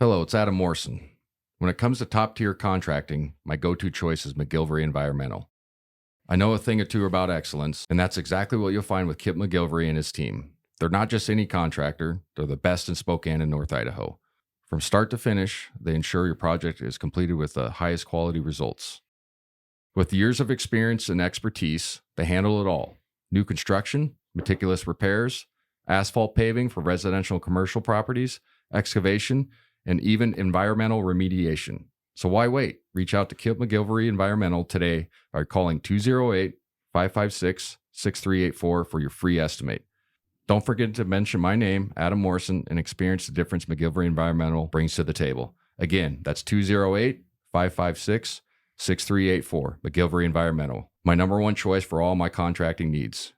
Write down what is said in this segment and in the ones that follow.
Hello, it's Adam Morrison. When it comes to top-tier contracting, my go-to choice is McGilvery Environmental. I know a thing or two about excellence, and that's exactly what you'll find with Kip McGilvery and his team. They're not just any contractor, they're the best in Spokane and North Idaho. From start to finish, they ensure your project is completed with the highest quality results. With years of experience and expertise, they handle it all. New construction, meticulous repairs, asphalt paving for residential and commercial properties, excavation, and even environmental remediation. So why wait? Reach out to Kip McGilvery Environmental today by calling 208-556-6384 for your free estimate. Don't forget to mention my name, Adam Morrison, and experience the difference McGilvery Environmental brings to the table. Again, that's 208-556-6384, McGilvery Environmental. My number one choice for all my contracting needs.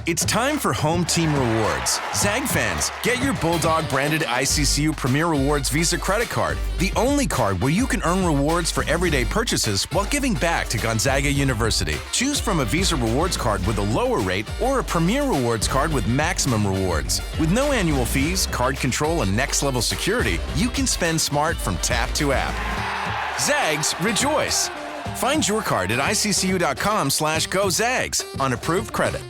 It's time for Home Team Rewards. Zag fans, get your Bulldog branded ICCU Premier Rewards Visa credit card, the only card where you can earn rewards for everyday purchases while giving back to Gonzaga University. Choose from a Visa Rewards card with a lower rate or a Premier Rewards card with maximum rewards. With no annual fees, card control, and next-level security, you can spend smart from tap to app. Zags, rejoice! Find your card at iccu.com/gozags on approved credit.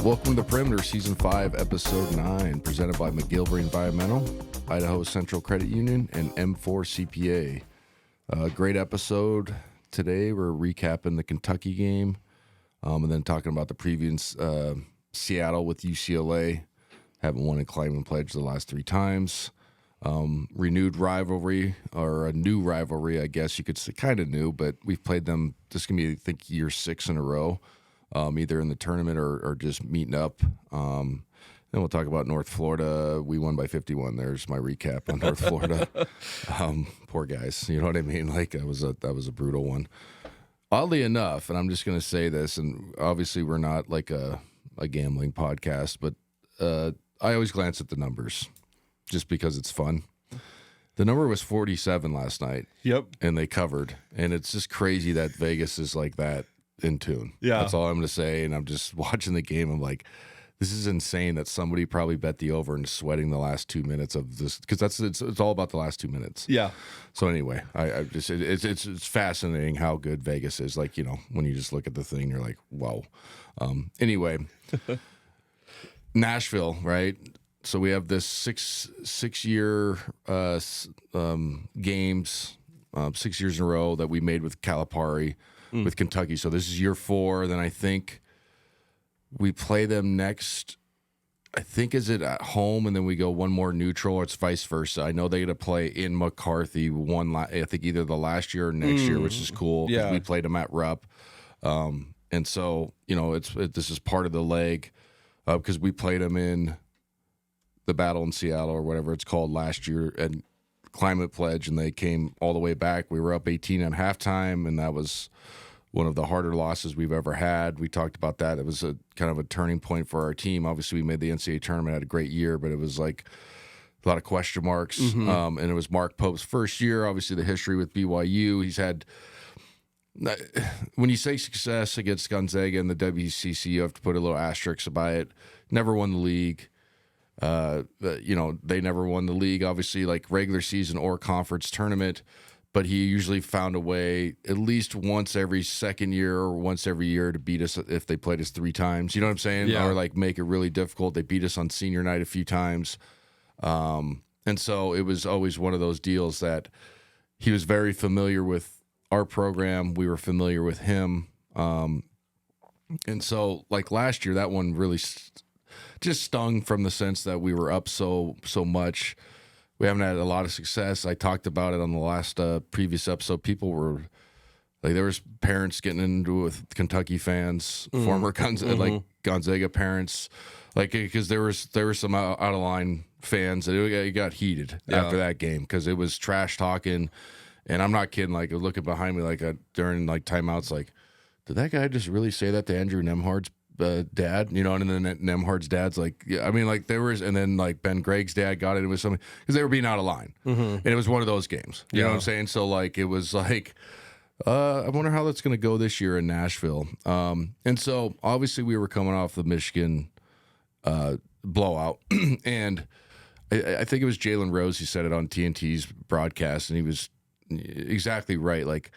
Welcome to The Perimeter, Season 5, Episode 9, presented by McGilvery Environmental, Idaho Central Credit Union, and M4 CPA. Great episode. Today, we're recapping the Kentucky game, and then talking about the previous Seattle with UCLA. Haven't won a Climate Pledge the last 3 times. Renewed rivalry, or a new rivalry, I guess you could say, kind of new, but we've played them, this is going to be, I think, year 6 in a row. Either in the tournament or just meeting up. Then we'll talk about North Florida. We won by 51. There's my recap on North Florida. Poor guys. You know what I mean? Like, that was a brutal one. Oddly enough, and I'm just going to say this, and obviously we're not like a gambling podcast, but I always glance at the numbers just because it's fun. The number was 47 last night. Yep. And they covered. And it's just crazy that Vegas is like that. In tune. Yeah. That's all I'm going to say. And I'm just watching the game. I'm like, this is insane that somebody probably bet the over and sweating the last 2 minutes of this, because it's all about the last 2 minutes. Yeah. So anyway, I just it's fascinating how good Vegas is. Like, you know, when you just look at the thing, you're like, whoa. Anyway, Nashville, right? So we have this six year games, 6 years in a row that we made with Calipari. With Kentucky. So this is year 4. Then I think we play them next. I think is it at home, and then we go one more neutral, or it's vice versa. I know they get to play in McCarthy I think either the last year or next year, which is cool because we played them at Rupp. And so, you know, this is part of the leg because we played them in the battle in Seattle or whatever it's called last year and Climate Pledge, and they came all the way back. We were up 18 at halftime, and that was one of the harder losses we've ever had. We talked about that. It was a kind of a turning point for our team. Obviously, we made the NCAA tournament, had a great year, but it was like a lot of question marks. And it was Mark Pope's first year. Obviously, the history with BYU. He's had, when you say success against Gonzaga in the WCC, you have to put a little asterisk by it. Never won the league. You know, they never won the league, obviously, like regular season or conference tournament. But he usually found a way at least once every second year or once every year to beat us if they played us 3 times. You know what I'm saying? Yeah. Or like make it really difficult. They beat us on senior night a few times. And so it was always one of those deals that he was very familiar with our program. We were familiar with him. And so like last year, that one really just stung from the sense that we were up so much. We haven't had a lot of success. I talked about it on the last previous episode. People were like, there was parents getting into it with Kentucky fans, former like Gonzaga parents, like because there were some out of line fans, and it got heated after that game because it was trash talking, and I'm not kidding. Like looking behind me, like during like timeouts, like, did that guy just really say that to Andrew Nemhard's dad, you know, and then Nemhard's dad's like, yeah, I mean, like there was, and then like Ben Gregg's dad got it with something because they were being out of line, and it was one of those games. You know what I'm saying? So like it was like, I wonder how that's going to go this year in Nashville. And so obviously we were coming off the Michigan blowout, and I think it was Jalen Rose who said it on TNT's broadcast, and he was exactly right. Like,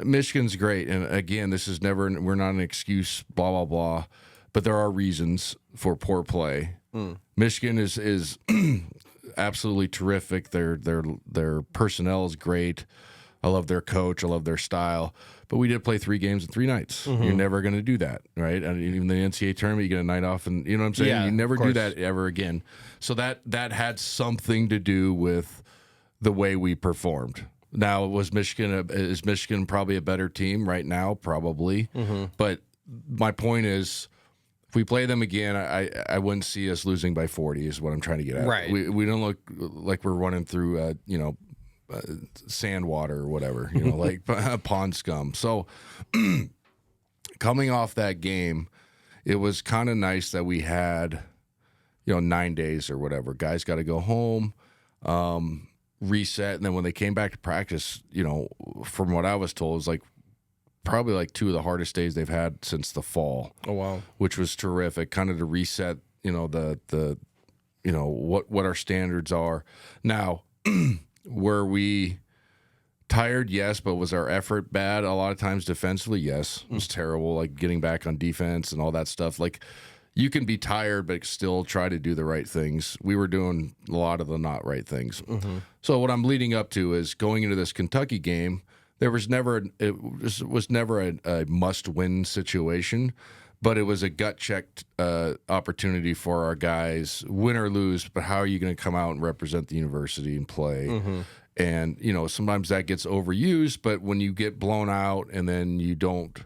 Michigan's great, and again, this is never, we're not an excuse, blah blah blah, but there are reasons for poor play. Michigan is absolutely terrific. Their personnel is great. I love their coach. I love their style. But we did play 3 games in 3 nights. You're never going to do that, right? And even the NCAA tournament, you get a night off, and you know what I'm saying? Yeah, you never do that ever again. So that had something to do with the way we performed. Now, is Michigan probably a better team right now? Probably. But my point is, if we play them again, I wouldn't see us losing by 40 is what I'm trying to get at. Right. We don't look like we're running through, sand water or whatever, like pond scum. So coming off that game, it was kind of nice that we had, 9 days or whatever. Guys got to go home, reset. And then when they came back to practice, from what I was told, it was like probably like 2 of the hardest days they've had since the fall. Oh, wow. Which was terrific, kind of to reset, the what our standards are. Now, were we tired? Yes. But was our effort bad a lot of times defensively? Yes. It was terrible, like getting back on defense and all that stuff. Like, you can be tired but still try to do the right things. We were doing a lot of the not right things. So what I'm leading up to is going into this Kentucky game, it was never a must-win situation, but it was a gut-checked opportunity for our guys, win or lose, but how are you going to come out and represent the university and play? And, sometimes that gets overused, but when you get blown out and then you don't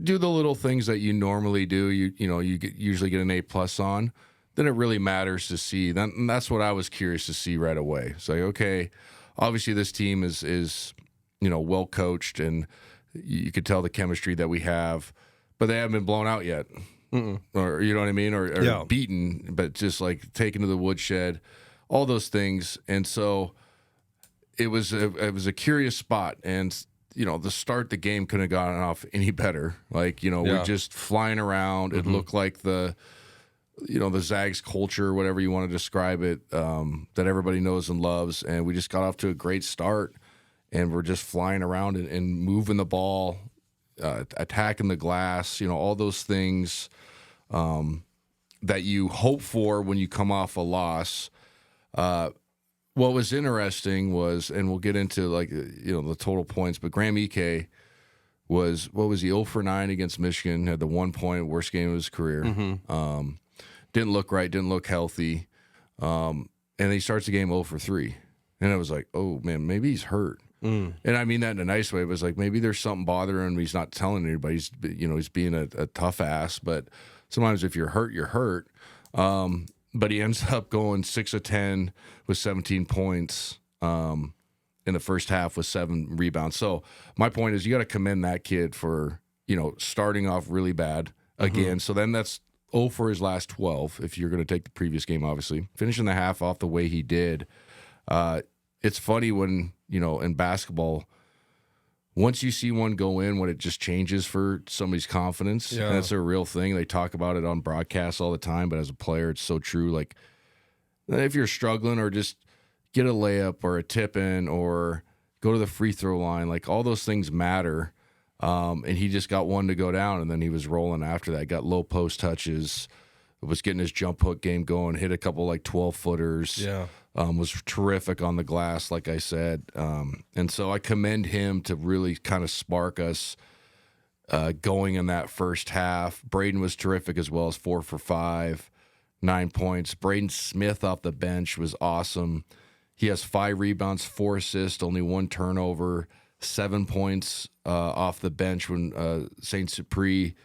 do the little things that you normally do, you usually get an A+ on, then it really matters to see. And that's what I was curious to see right away. It's like, okay, obviously this team is well coached, and you could tell the chemistry that we have, but they haven't been blown out yet. Or you know what I mean? Or beaten, but just like taken to the woodshed, all those things. And so it was a curious spot, and the start the game couldn't have gotten off any better. Like, we're just flying around. It looked like the Zags culture, whatever you want to describe it, that everybody knows and loves. And we just got off to a great start, and we're just flying around and moving the ball, attacking the glass, all those things that you hope for when you come off a loss. What was interesting was, and we'll get into the total points, but Graham Ike was 0 for 9 against Michigan, had the 1 point, worst game of his career. Didn't look right, didn't look healthy. And then he starts the game 0 for 3. And I was like, oh man, maybe he's hurt. And I mean that in a nice way. It was like, maybe there's something bothering him. He's not telling anybody. He's being a tough ass. But sometimes if you're hurt, you're hurt. But he ends up going 6 of 10 with 17 points in the first half with 7 rebounds. So my point is, you got to commend that kid for starting off really bad again. So then that's 0 for his last 12. If you're going to take the previous game, obviously finishing the half off the way he did. It's funny when in basketball, once you see one go in, when it just changes for somebody's confidence. And that's a real thing. They talk about it on broadcasts all the time, but as a player, it's so true. Like, if you're struggling, or just get a layup or a tip in or go to the free throw line, like all those things matter. And he just got one to go down, and then he was rolling after that. Got low post touches, was getting his jump hook game going, hit a couple 12-footers. Was terrific on the glass, like I said. And so I commend him to really kind of spark us going in that first half. Braden was terrific as well, as 4 for 5, 9 points. Braden Smith off the bench was awesome. He has 5 rebounds, 4 assists, only 1 turnover, 7 points off the bench when St. Cyprien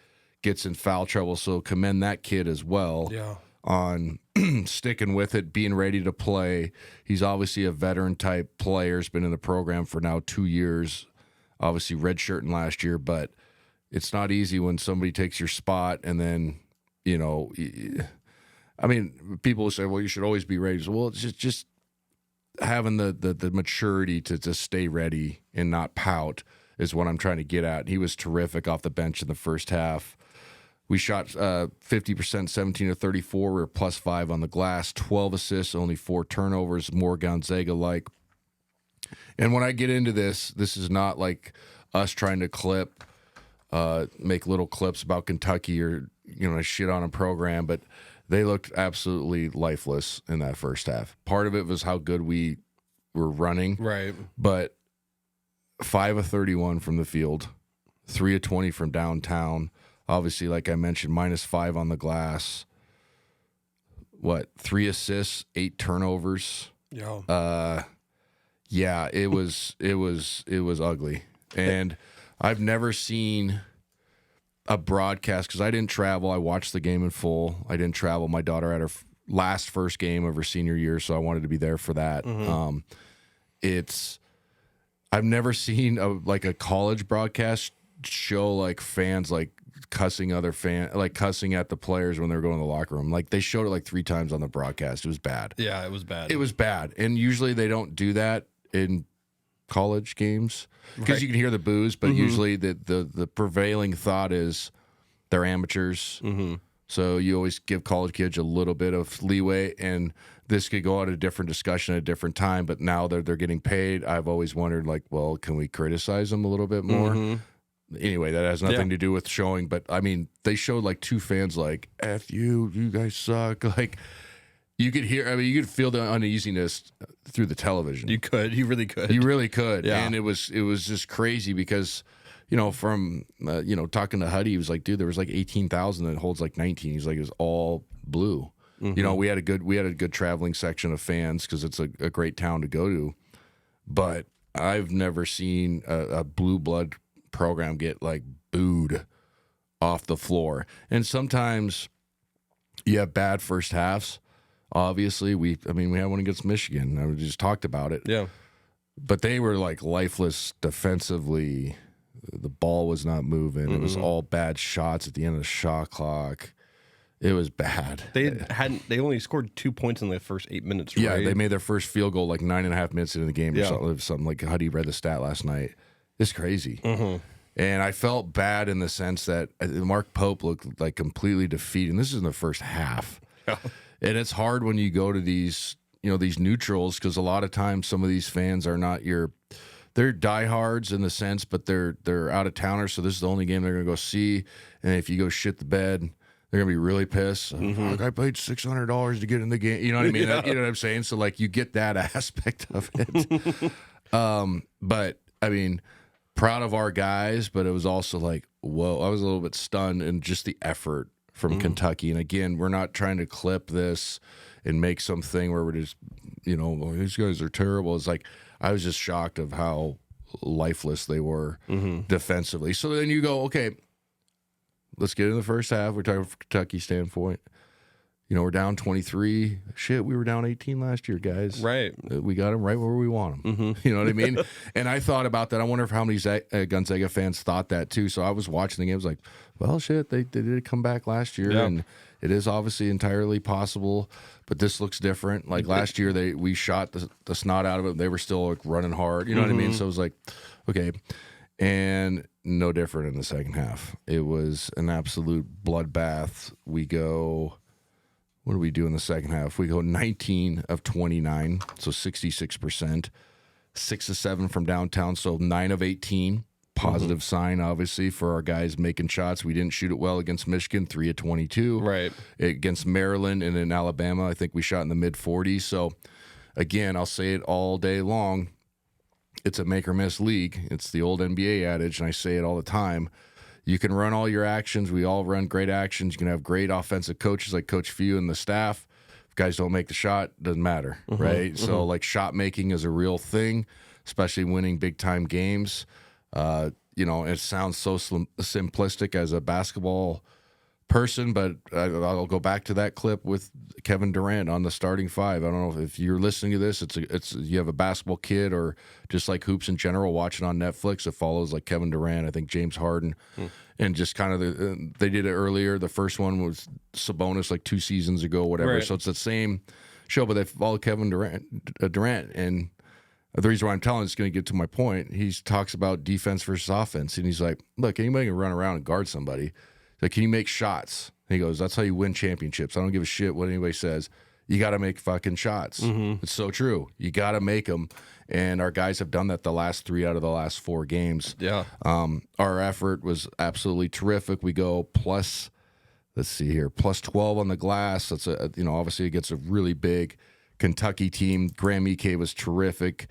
gets in foul trouble. So commend that kid as well on sticking with it, being ready to play. He's obviously a veteran type player. He's been in the program for now 2 years, obviously redshirting last year, but it's not easy when somebody takes your spot and then, I mean, people will say, well, you should always be ready. Well, it's just having the maturity to stay ready and not pout is what I'm trying to get at. He was terrific off the bench in the first half. We shot 50%, 17 to 34. We were +5 on the glass, 12 assists, only 4 turnovers, more Gonzaga-like. And when I get into this is not like us trying to make little clips about Kentucky or, shit on a program, but they looked absolutely lifeless in that first half. Part of it was how good we were running. Right. But 5 of 31 from the field, 3 of 20 from downtown. Obviously, like I mentioned, -5 on the glass. 3 assists, 8 turnovers. Yeah. Yeah, it was ugly. And I've never seen a broadcast, because I didn't travel. I watched the game in full. I didn't travel. My daughter had her first game of her senior year, so I wanted to be there for that. Mm-hmm. I've never seen a college broadcast show like fans like cussing cussing at the players when they're going to the locker room. Like they showed it like 3 times on the broadcast. It was bad. Yeah, it was bad. It was bad. And usually they don't do that in college games because you can hear the boos, but usually the prevailing thought is they're amateurs. Mm-hmm. So you always give college kids a little bit of leeway, and this could go out a different discussion at a different time, but now they're getting paid. I've always wondered, well, can we criticize them a little bit more? Mm-hmm. Anyway, that has nothing to do with showing, but I mean, they showed like 2 fans like, F you guys suck. Like, you could you could feel the uneasiness through the television. You really could. You really could. Yeah. And it was just crazy because, from, talking to Huddy, he was like, dude, there was like 18,000 that holds like 19. He's like, it was all blue. Mm-hmm. We had a good traveling section of fans because it's a great town to go to. But I've never seen a blue blood program get like booed off the floor. And sometimes you have bad first halves. Obviously, we had one against Michigan. We just talked about it. Yeah. But they were like lifeless defensively. The ball was not moving. It was all bad shots at the end of the shot clock. It was bad. They only scored 2 points in the first 8 minutes, right? Yeah, they made their first field goal like 9.5 minutes into the game Yeah. or something like Huddy read the stat last night. It's crazy. Mm-hmm. And I felt bad in the sense that Mark Pope looked like completely defeated. And this is in the first half. Yeah. And it's hard when you go to these neutrals, because a lot of times some of these fans are not they're diehards in the sense, but they're out of towners. So this is the only game they're going to go see. And if you go shit the bed, they're going to be really pissed. Like, I paid $600 to get in the game. You know what I mean? Yeah. You know what I'm saying? So like you get that aspect of it. But I mean, proud of our guys, but it was also like, whoa, I was a little bit stunned in just the effort from Kentucky. And again, we're not trying to clip this and make something where we're just, these guys are terrible. It's like, I was just shocked of how lifeless they were defensively. So then you go, okay, let's get in the first half. We're talking from Kentucky standpoint. We're down 23. Shit, we were down 18 last year, guys. Right. We got them right where we want them. You know what I mean? And I thought about that. I wonder if how many Gonzaga fans thought that too. So I was watching the game. I was like, well, shit, they did come back last year. Yeah. And it is obviously entirely possible, but this looks different. Like last year, we shot the snot out of it. They were still like running hard. You know what I mean? So it was like, okay. And no different in the second half. It was an absolute bloodbath. What do we do in the second half? We go 19 of 29, so 66%. 6 of 7 from downtown, so 9 of 18. Positive sign, obviously, for our guys making shots. We didn't shoot it well against Michigan, 3 of 22. Right. Against Maryland and in Alabama, I think we shot in the mid-40s. So, again, I'll say it all day long. It's a make-or-miss league. It's the old NBA adage, and I say it all the time. You can run all your actions. We all run great actions. You can have great offensive coaches like Coach Few and the staff. If guys don't make the shot, doesn't matter, right? So, like, shot making is a real thing, especially winning big-time games. It sounds so simplistic as a basketball person, but I'll go back to that clip with Kevin Durant on the starting five. I don't know if you're listening to this, it's you have a basketball kid or just like hoops in general watching on Netflix. It follows like Kevin Durant, I think James Harden, and just kind of they did it earlier. The first one was Sabonis like 2 seasons ago, whatever. Right. So it's the same show, but they follow Kevin Durant, and the reason why I'm telling is going to get to my point. He talks about defense versus offense, and he's like, look, anybody can run around and guard somebody. He's like, can you make shots? And he goes, that's how you win championships. I don't give a shit what anybody says. You got to make fucking shots. It's so true. You got to make them, and our guys have done that the last 3 out of the last 4 games. Yeah. Our effort was absolutely terrific. We go plus, let's see here, plus 12 on the glass. That's obviously against a really big Kentucky team. Graham Ike was terrific.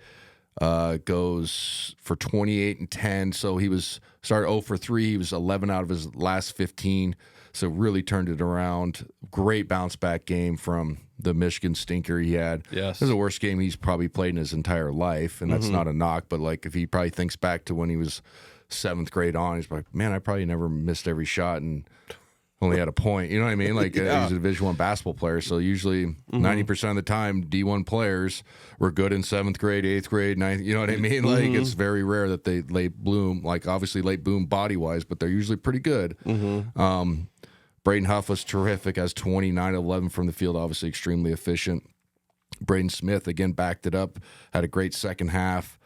Goes for 28 and 10. So he started 0 for 3. He was 11 out of his last 15. So really turned it around. Great bounce back game from the Michigan stinker he had. Yes. This is the worst game he's probably played in his entire life, and that's not a knock. But like if he probably thinks back to when he was 7th grade on, he's like, man, I probably never missed every shot and only had a point. You know what I mean? Like he's a Division I basketball player. So usually 90% of the time, D1 players were good in 7th grade, 8th grade, 9th. You know what I mean? Like it's very rare that they late bloom. Like obviously late boom body wise, but they're usually pretty good. Braden Huff was terrific. Has 29 11 from the field. Obviously extremely efficient. Braden Smith again backed it up. Had a great second half.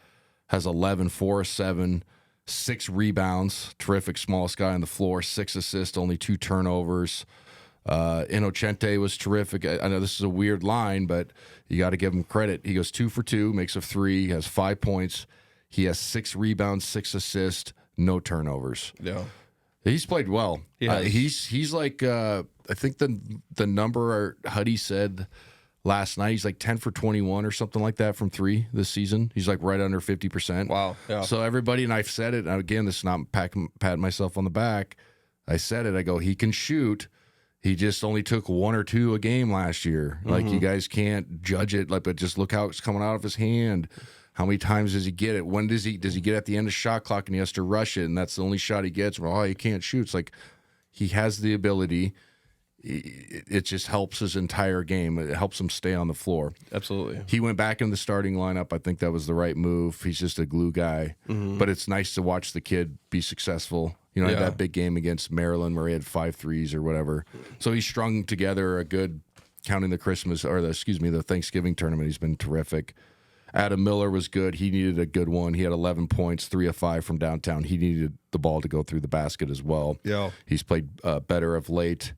Has 11, 4, 7. 6 rebounds, terrific smallest guy on the floor, 6 assists, only 2 turnovers. Inocente was terrific. I know this is a weird line, but you got to give him credit. He goes 2 for 2, makes a 3, has 5 points. He has 6 rebounds, 6 assists, no turnovers. Yeah. He's played well. He's like I think the number Huddy said last night, he's like 10 for 21 or something like that from 3 this season. He's like right under 50%. Wow. Yeah. So everybody, and I've said it, and again, this is not patting myself on the back. I said it. I go, he can shoot. He just only took 1 or 2 a game last year. Like you guys can't judge it, but just look how it's coming out of his hand. How many times does he get it? When does he get at the end of shot clock and he has to rush it, and that's the only shot he gets? Well, he can't shoot. It's like he has the ability. It just helps his entire game. It helps him stay on the floor. Absolutely. He went back in the starting lineup. I think that was the right move. He's just a glue guy. But it's nice to watch the kid be successful. You know, that big game against Maryland where he had 5 threes or whatever. So he strung together a good, counting the the Thanksgiving tournament. He's been terrific. Adam Miller was good. He needed a good one. He had 11 points, 3 of 5 from downtown. He needed the ball to go through the basket as well. Yeah. He's played better of late.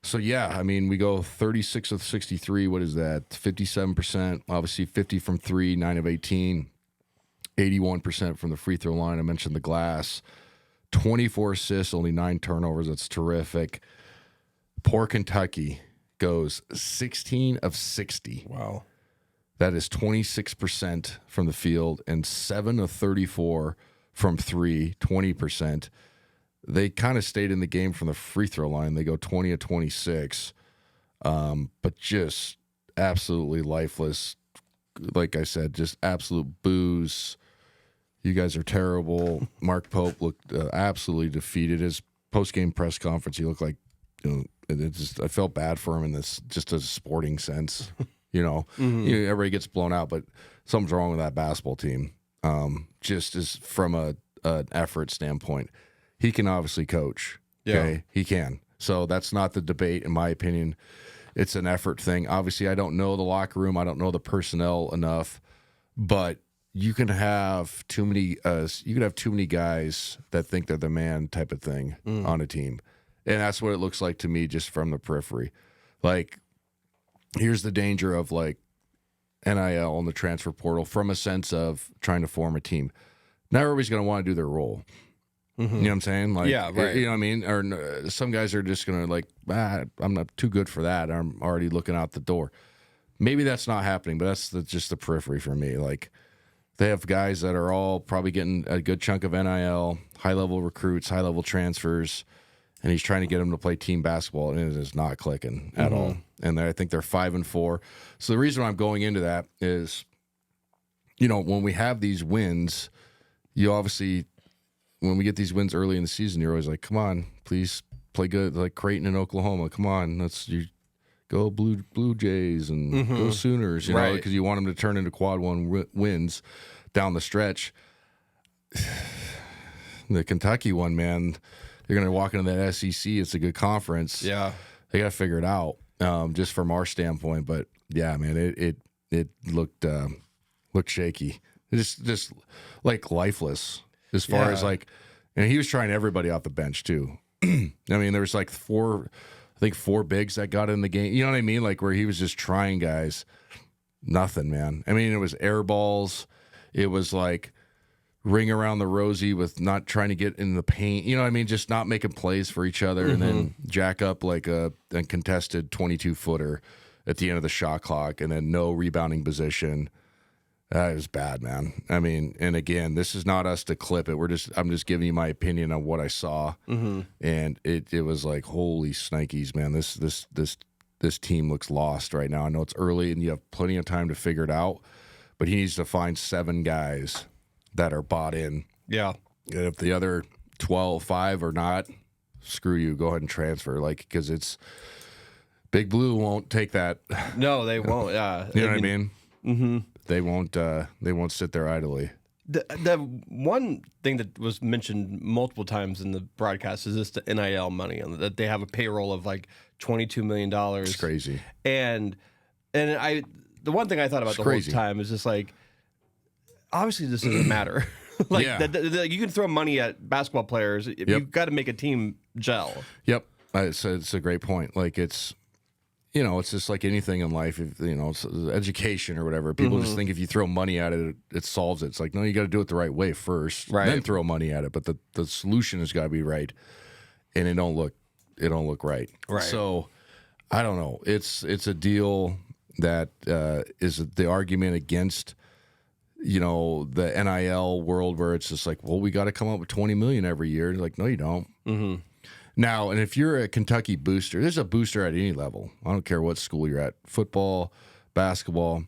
So, yeah, I mean, we go 36 of 63. What is that? 57%. Obviously, 50 from 3, 9 of 18. 81% from the free throw line. I mentioned the glass. 24 assists, only 9 turnovers. That's terrific. Poor Kentucky goes 16 of 60. Wow. That is 26% from the field and 7 of 34 from 3, 20%. They kind of stayed in the game from the free throw line. They go 20 of 26, but just absolutely lifeless. Like I said, just absolute booze. You guys are terrible. Mark Pope looked absolutely defeated. His post-game press conference, he looked like, I felt bad for him in this, just a sporting sense. Everybody gets blown out, but something's wrong with that basketball team. Just as from an effort standpoint. He can obviously coach. Okay? Yeah. He can. So that's not the debate, in my opinion. It's an effort thing. Obviously, I don't know the locker room. I don't know the personnel enough. But you can have too many. Too many guys that think they're the man type of thing on a team, and that's what it looks like to me, just from the periphery. Like, here's the danger of like NIL and the transfer portal from a sense of trying to form a team. Not everybody's going to want to do their role. You know what I'm saying? Like, yeah, right. You know what I mean? Or some guys are just going to like, I'm not too good for that. I'm already looking out the door. Maybe that's not happening, but that's just the periphery for me. Like, they have guys that are all probably getting a good chunk of NIL, high-level recruits, high-level transfers, and he's trying to get them to play team basketball, and it is not clicking at all. And I think they're 5-4. So the reason I'm going into that is, when we have these wins, you obviously – when we get these wins early in the season, you're always like, come on, please play good like Creighton in Oklahoma. Come on, go Blue Jays and go Sooners, you know, because you want them to turn into quad one wins down the stretch. The Kentucky one, man, you're going to walk into that SEC. It's a good conference. Yeah. They got to figure it out just from our standpoint. But, yeah, man, it looked shaky. It just like lifeless as far as like – and he was trying everybody off the bench too. I mean, there was like four bigs that got in the game. You know what I mean? Like where he was just trying guys. Nothing, man. I mean, it was air balls. It was like ring around the rosy with not trying to get in the paint. You know what I mean? Just not making plays for each other and then jack up like a contested 22-footer at the end of the shot clock and then no rebounding position. It was bad, man. I mean, and again, this is not us to clip it. I'm just giving you my opinion on what I saw, and it was like, holy snikes, man. This team looks lost right now. I know it's early and you have plenty of time to figure it out, but he needs to find 7 guys that are bought in. Yeah. And if the other 5 are not, screw you. Go ahead and transfer, because it's Big Blue won't take that. No, they won't. Yeah, you know what I mean? Mm-hmm. They won't sit there idly. The one thing that was mentioned multiple times in the broadcast is the NIL money, that they have a payroll of like $22 million. It's crazy. And the one thing I thought about whole time is just like, obviously this doesn't matter. You can throw money at basketball players. You've got to make a team gel. Yep. It's a great point. Like it's just like anything in life, it's education or whatever. People just think if you throw money at it, it solves it. It's like, no, you got to do it the right way first, then throw money at it. But the solution has got to be right, and it don't look right. Right. So I don't know. It's a deal that is the argument against the NIL world where it's just like, well, we got to come up with $20 million every year. Like, no, you don't. Mm-hmm. Now, and if you're a Kentucky booster, there's a booster at any level. I don't care what school you're at, football, basketball.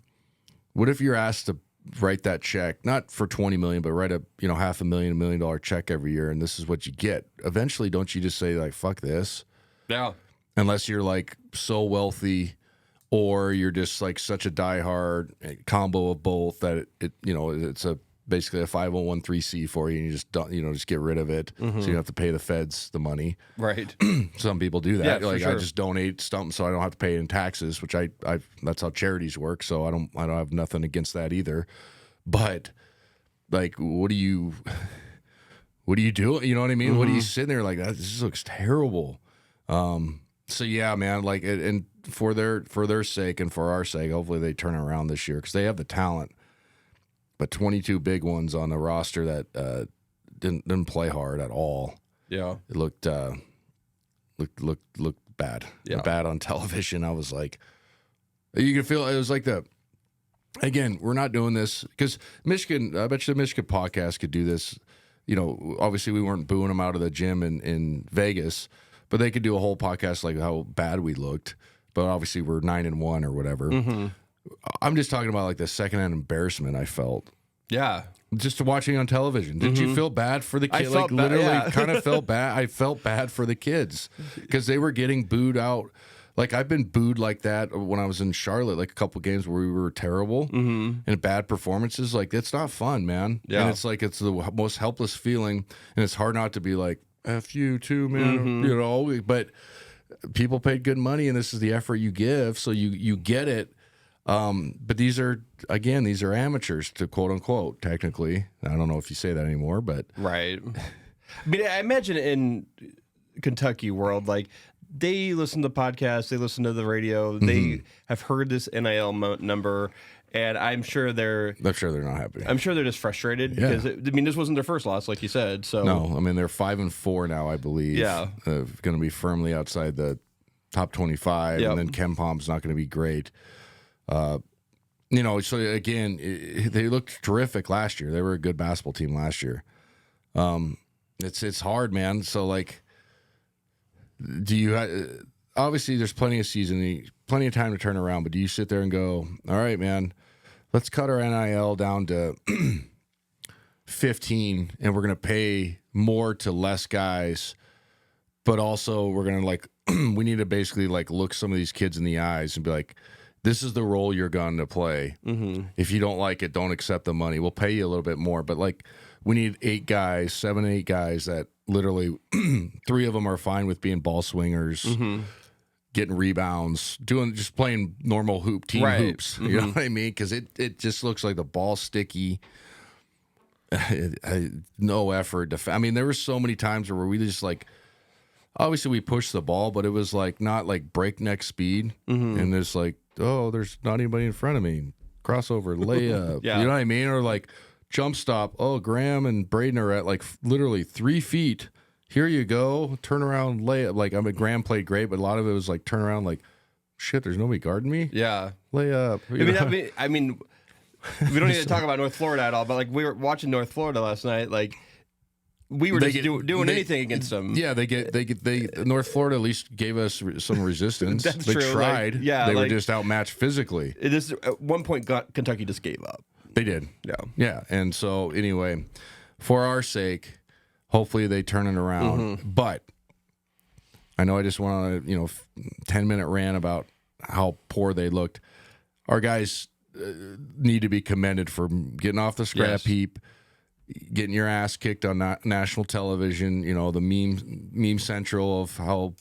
What if you're asked to write that check, not for $20 million, but write a $500,000, $1 million check every year, and this is what you get? Eventually, don't you just say like, fuck this? Yeah. Unless you're like so wealthy, or you're just like such a diehard combo of both that it's basically a 501(c)(3) for you, and you just don't, just get rid of it, so you don't have to pay the feds the money. Right. Some people do that. Yeah, I just donate something so I don't have to pay it in taxes, which I that's how charities work. So I don't have nothing against that either. But like, what do you do? You know what I mean? What are you sitting there like that? This looks terrible. So yeah, man. Like, and for their sake and for our sake, hopefully they turn around this year because they have the talent. But 22 big ones on the roster that didn't play hard at all. Yeah, it looked bad. Yeah, bad on television. I was like, you could feel it was like again, we're not doing this because Michigan. I bet you the Michigan podcast could do this. Obviously we weren't booing them out of the gym in Vegas, but they could do a whole podcast like how bad we looked. But obviously we're 9-1 or whatever. Mm-hmm. I'm just talking about like the secondhand embarrassment I felt. Yeah. Just watching on television. Did you feel bad for the kids? Like literally kind of felt bad. I felt bad for the kids because they were getting booed out. Like I've been booed like that when I was in Charlotte, like a couple games where we were terrible and bad performances. Like it's not fun, man. Yeah. And it's like it's the most helpless feeling, and it's hard not to be like, F you too, man. But people paid good money, and this is the effort you give, so you get it. But these are amateurs, to quote unquote, technically. I don't know if you say that anymore, but right. I mean, I imagine in Kentucky world, like they listen to podcasts, they listen to the radio, they have heard this NIL number, and I'm sure they're not happy. I'm sure they're just frustrated because this wasn't their first loss, like you said. So no, I mean they're 5-4 now, I believe. Yeah, going to be firmly outside the top 25, and then Ken Palm's not going to be great. So again, they looked terrific last year. They were a good basketball team last year. It's hard, man. So like, do you obviously there's plenty of season, plenty of time to turn around, but do you sit there and go, all right, man, let's cut our NIL down to 15 and we're going to pay more to less guys but also we're gonna like we need to basically like look some of these kids in the eyes and be like, this is the role you're going to play. If you don't like it, don't accept the money. We'll pay you a little bit more, but like we need 7, 8 guys that literally 3 of them are fine with being ball swingers, getting rebounds, just playing normal team hoops. You know what I mean? Because it just looks like the ball's sticky. No effort. I mean, there were so many times where we just like, obviously we pushed the ball, but it was like not like breakneck speed. And it's like, oh, there's not anybody in front of me. Crossover, layup. You know what I mean? Or like jump stop. Oh, Graham and Braden are at like literally 3 feet. Here you go. Turn around, layup. Like, I mean, Graham played great, but a lot of it was like turn around, like, shit, there's nobody guarding me. Yeah. Layup. I mean, we don't need to talk about North Florida at all, but like we were watching North Florida last night, like we were doing anything against them. Yeah, they North Florida at least gave us some resistance. That's they true. tried. Like, yeah, they were like, just outmatched physically. It is at one point Kentucky just gave up. They did. Yeah. Yeah. And so anyway, for our sake, hopefully they turn it around. But I know I just went on a 10-minute rant about how poor they looked. Our guys need to be commended for getting off the scrap heap, getting your ass kicked on national television. The meme central of how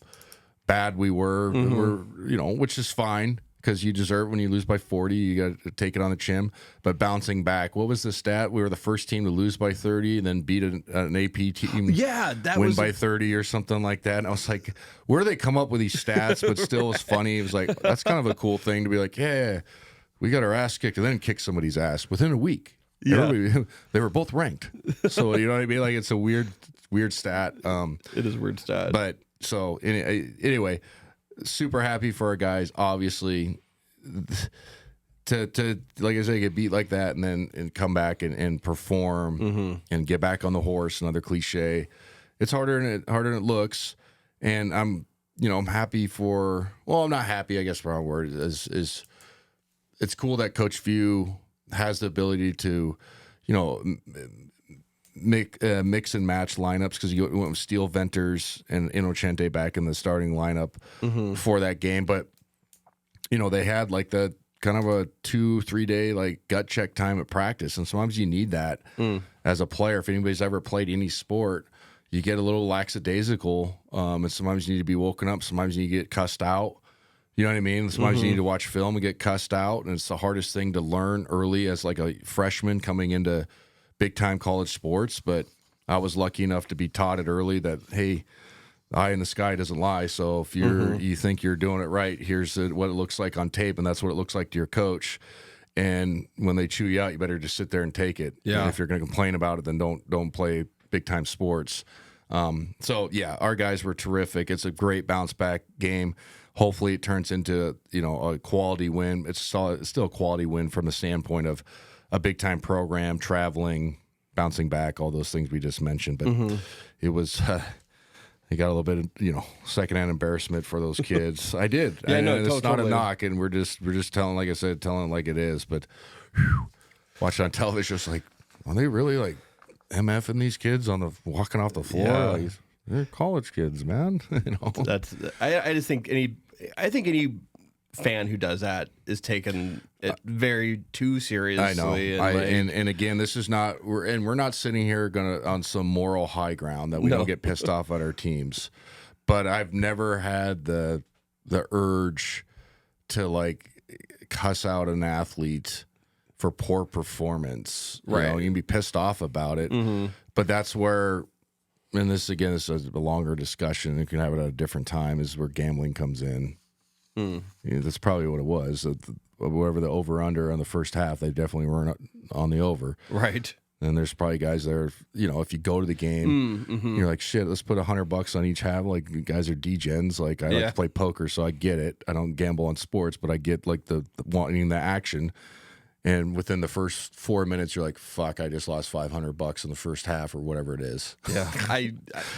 bad we were, which is fine because you deserve when you lose by 40. You got to take it on the chin. But bouncing back, what was the stat? We were the first team to lose by 30 and then beat an AP team. Yeah, win by 30 or something like that. And I was like, where do they come up with these stats? But still, it was funny. It was like, that's kind of a cool thing to be like, yeah, we got our ass kicked and then kick somebody's ass within a week. Yeah, they were both ranked. So you know what I mean? Like, it's a weird stat. It is a weird stat. But so anyway, super happy for our guys. Obviously, to like I said, get beat like that and then come back and perform and get back on the horse. Another cliche. It's harder than it looks. And I'm happy for. Well, I'm not happy. I guess the wrong word is. It's cool that Coach Few has the ability to, mix and match lineups because you went with Steele Venters and Inocente back in the starting lineup for that game. But, they had like the kind of a 2-3 day like gut check time at practice. And sometimes you need that as a player. If anybody's ever played any sport, you get a little lackadaisical and sometimes you need to be woken up. Sometimes you get cussed out. You know what I mean? Sometimes you need to watch film and get cussed out, and it's the hardest thing to learn early as like a freshman coming into big-time college sports. But I was lucky enough to be taught it early that, hey, the eye in the sky doesn't lie. So if you think you're doing it right, here's what it looks like on tape, and that's what it looks like to your coach. And when they chew you out, you better just sit there and take it. Yeah. And if you're going to complain about it, then don't play big-time sports. So, yeah, our guys were terrific. It's a great bounce-back game. Hopefully it turns into, a quality win. It's still a quality win from the standpoint of a big-time program, traveling, bouncing back, all those things we just mentioned. But it was you got a little bit of, secondhand embarrassment for those kids. I did. Yeah, it's not totally. a knock, and we're just telling, like I said, telling it like it is. But watching on television, it's like, are they really like MFing these kids walking off the floor? Yeah. Like, they're college kids, man. That's. I just think any fan who does that is taking it very too seriously. I know. And again, this is not we're not sitting here on some moral high ground that we don't get pissed off at our teams. But I've never had the urge to like cuss out an athlete for poor performance. Right. You can be pissed off about it. But that's where, and this is a longer discussion. You can have it at a different time. Is where gambling comes in. That's probably what it was. Whatever the over/under on the first half, they definitely weren't on the over. Right. And there's probably guys there. If you go to the game, you're like, shit. Let's put $100 on each half. Like, you guys are degens. Like, I like to play poker, so I get it. I don't gamble on sports, but I get like the wanting the action. And within the first 4 minutes, you're like, "Fuck! I just lost $500 in the first half, or whatever it is." Yeah,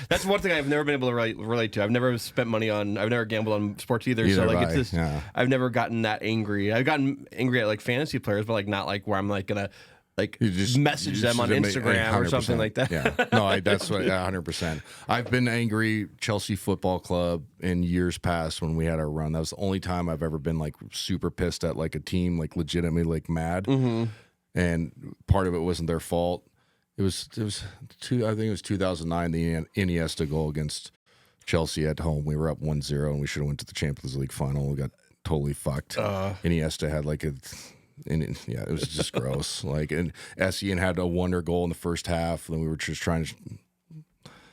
that's one thing I've never been able to relate to. I've never spent money on. I've never gambled on sports either. So like, it's just I've never gotten that angry. I've gotten angry at like fantasy players, but like not like where I'm like gonna like You just message them on Instagram or something like that. Yeah, no, that's what 100%. I've been angry Chelsea Football Club in years past when we had our run. That was the only time I've ever been like super pissed at like a team, like legitimately like mad. And part of it wasn't their fault. I think it was 2009, the Iniesta goal against Chelsea at home. We were up 1-0 and we should have went to the Champions League final. We got totally fucked. Iniesta had like it was just gross. Like, and Essien had a wonder goal in the first half, and we were just trying to.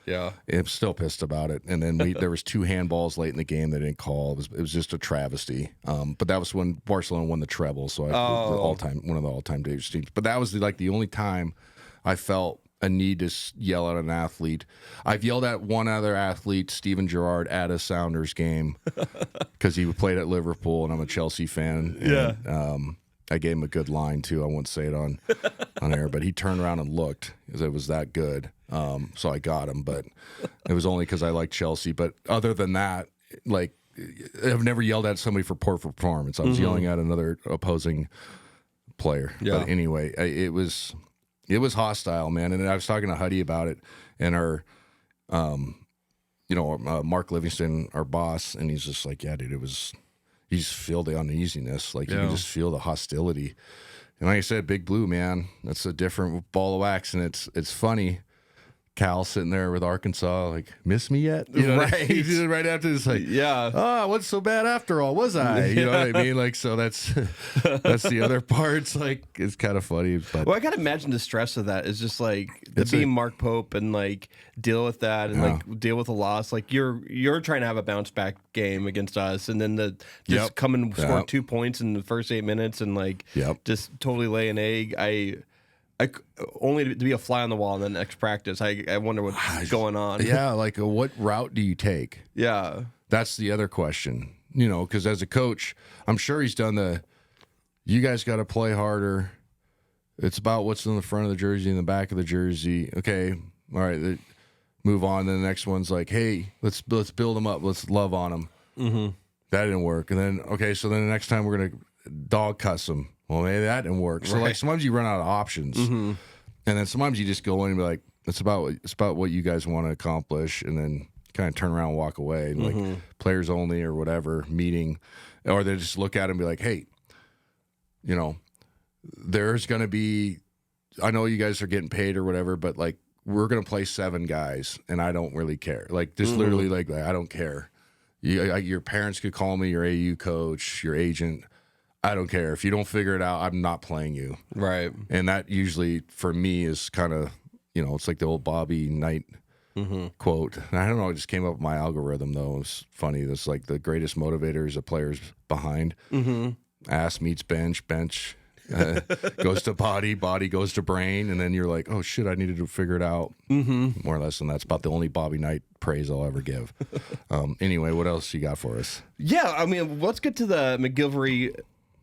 Yeah, I'm still pissed about it. And then there was 2 handballs late in the game they didn't call. It was just a travesty. But that was when Barcelona won the treble, so one of the all-time Davis teams. But that was the only time I felt a need to yell at an athlete. I've yelled at one other athlete, Steven Gerrard, at a Sounders game because he played at Liverpool, and I'm a Chelsea fan. And, I gave him a good line too. I won't say it on air, but he turned around and looked because it was that good. So I got him, but it was only because I like Chelsea. But other than that, like, I've never yelled at somebody for poor performance. I was yelling at another opposing player. Yeah. But anyway, it was hostile, man. And I was talking to Huddy about it, and our, Mark Livingston, our boss, and he's just like, yeah, dude, you just feel the uneasiness. Like, you can just feel the hostility. And like I said, Big Blue, man, that's a different ball of wax. And it's funny. Cal sitting there with Arkansas, like, miss me yet? You know, right. He did it right after this, like, what's so bad after all, was I? You know what I mean? Like, so that's the other parts. Like, it's kind of funny. But well, I gotta imagine the stress of that is just like being Mark Pope and like deal with that and like deal with a loss. Like you're trying to have a bounce back game against us, and then come and score 2 points in the first 8 minutes and like just totally lay an egg. I only to be a fly on the wall in the next practice. I wonder what's going on. Yeah, like what route do you take? Yeah. That's the other question. You know, because as a coach, I'm sure he's done you guys got to play harder. It's about what's in the front of the jersey and the back of the jersey. Okay, all right, move on. Then the next one's like, hey, let's build them up. Let's love on them. Mm-hmm. That didn't work. And then, okay, so then the next time we're going to dog cuss them. Well, maybe that didn't work. So like sometimes you run out of options, and then sometimes you just go in and be like, it's about what you guys want to accomplish, and then kind of turn around and walk away, and like players only or whatever meeting, or they just look at it and be like, hey, you know, there's going to be, I know you guys are getting paid or whatever, but like we're going to play 7 guys, and I don't really care. Like just literally like I don't care. Your parents could call me your AU coach, your agent. I don't care. If you don't figure it out, I'm not playing you. Right. And that usually, for me, is kind of, you know, it's like the old Bobby Knight quote. And I don't know, it just came up with my algorithm, though. It was funny. It's like the greatest motivators of players behind. Ass meets bench, bench goes to body, body goes to brain. And then you're like, oh, shit, I needed to figure it out. More or less. And that's about the only Bobby Knight praise I'll ever give. Anyway, what else you got for us? Yeah, I mean, let's get to the McGillivray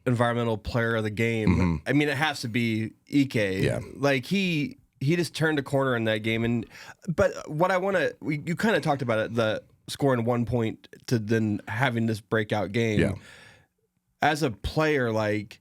environmental player of the game. I mean, it has to be Ike. Yeah. Like he just turned a corner in that game. But what I want to, you kind of talked about it, the scoring 1 point to then having this breakout game. Yeah. As a player, like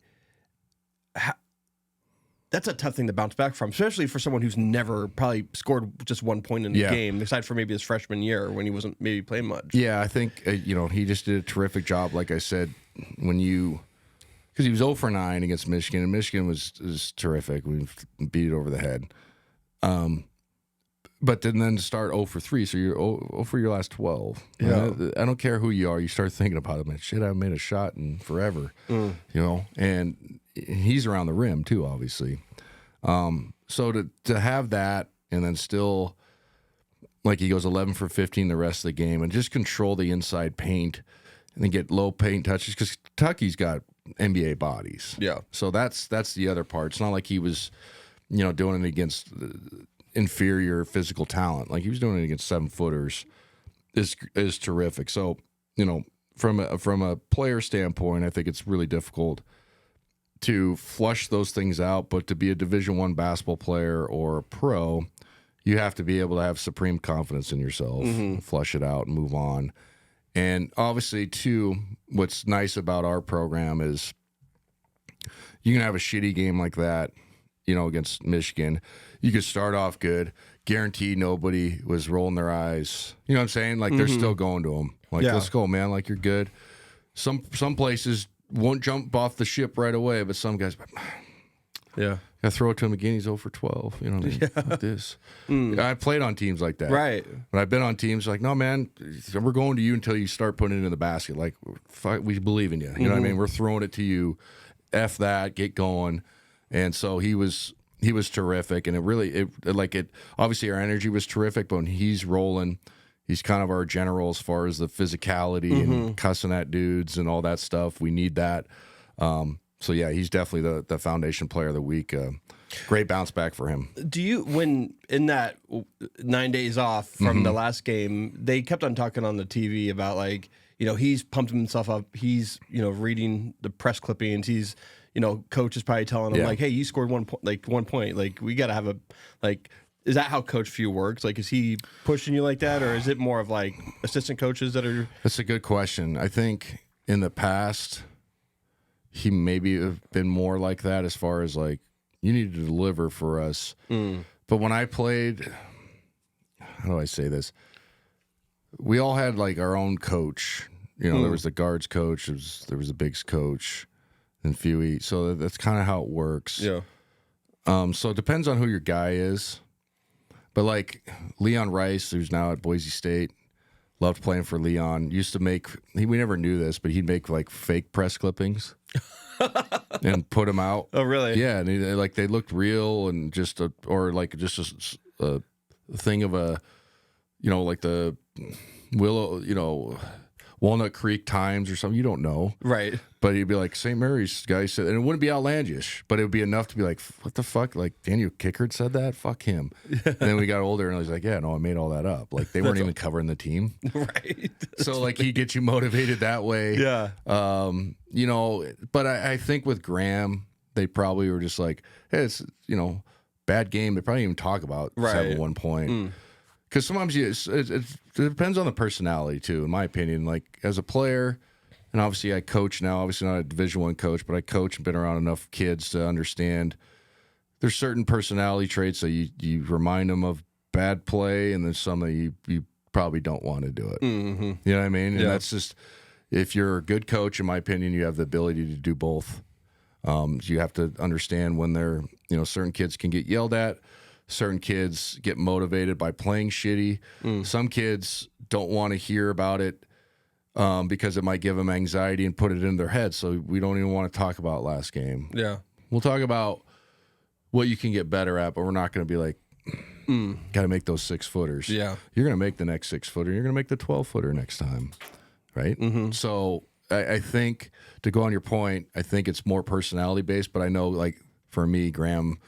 that's a tough thing to bounce back from, especially for someone who's never probably scored just 1 point in the game, aside from maybe his freshman year when he wasn't maybe playing much. Yeah, I think he just did a terrific job. Like I said, because he was 0 for 9 against Michigan, and Michigan was terrific. We beat it over the head. But then to start 0 for 3, so you're 0 for your last 12. Yeah. I don't care who you are. You start thinking about it, man. Shit, I haven't made a shot in forever. You know, and he's around the rim too, obviously. So to have that and then still, like he goes 11 for 15 the rest of the game and just control the inside paint and then get low paint touches because Kentucky's got NBA bodies. Yeah. So that's the other part. It's not like he was, doing it against inferior physical talent. Like he was doing it against 7-footers. Is terrific. So, from a player standpoint, I think it's really difficult to flush those things out, but to be a Division I basketball player or a pro, you have to be able to have supreme confidence in yourself, flush it out and move on. And obviously, too, what's nice about our program is you can have a shitty game like that against Michigan, you could start off good. Guarantee nobody was rolling their eyes. You know what I'm saying? Like, they're still going to them. Like, let's go, man. Like, you're good. Some places won't jump off the ship right away, but some guys, I throw it to him again. He's 0 for 12. You know what I mean? Like this. I played on teams like that. Right. But I've been on teams like, no, man, we're going to you until you start putting it in the basket. Like, we believe in you. You know what I mean? We're throwing it to you. F that. Get going. And so he was terrific. And obviously our energy was terrific, but when he's rolling, he's kind of our general as far as the physicality and cussing at dudes and all that stuff. We need that. So, yeah, he's definitely the foundation player of the week. Great bounce back for him. Do you, when in that 9 days off from the last game, they kept on talking on the TV about, like, he's pumped himself up. He's, reading the press clippings. He's, coach is probably telling him, like, hey, you scored 1 point. Like, we got to have is that how Coach Few works? Like, is he pushing you like that, or is it more of, like, assistant coaches that are? That's a good question. I think in the past, he maybe have been more like that as far as, like, you need to deliver for us. But when I played, how do I say this? We all had, like, our own coach. There was the guards coach, there was the bigs coach, and Fewy. So that's kind of how it works. Yeah. So it depends on who your guy is. But, like, Leon Rice, who's now at Boise State, loved playing for Leon. Used to make, we never knew this, but he'd make, like, fake press clippings and put them out. Oh, really? Yeah, and they looked real, and just a thing of a, like the Willow, Walnut Creek Times or something. You don't know. Right. But he'd be like, St. Mary's guy said, and it wouldn't be outlandish, but it would be enough to be like, what the fuck? Like, Daniel Kickard said that? Fuck him. And then we got older, and I was like, yeah, no, I made all that up. Like, they weren't even covering the team. Right. So, like, he gets you motivated that way. Yeah. But I think with Graham, they probably were just like, hey, it's, bad game. They probably didn't even talk about 7-1 point. Because sometimes it depends on the personality, too, in my opinion. Like, as a player, and obviously I coach now, obviously not a Division I coach, but I coach and been around enough kids to understand there's certain personality traits that you remind them of bad play, and there's some that you probably don't want to do it. You know what I mean? And that's just, if you're a good coach, in my opinion, you have the ability to do both. You have to understand when they're, certain kids can get yelled at. Certain kids get motivated by playing shitty. Some kids don't want to hear about it because it might give them anxiety and put it in their head. So we don't even want to talk about last game. Yeah. We'll talk about what you can get better at, but we're not going to be like, got to make those 6-footers. Yeah. You're going to make the next 6-footer. You're going to make the 12-footer next time. Right? So I think, to go on your point, I think it's more personality-based, but I know, like, for me, Graham,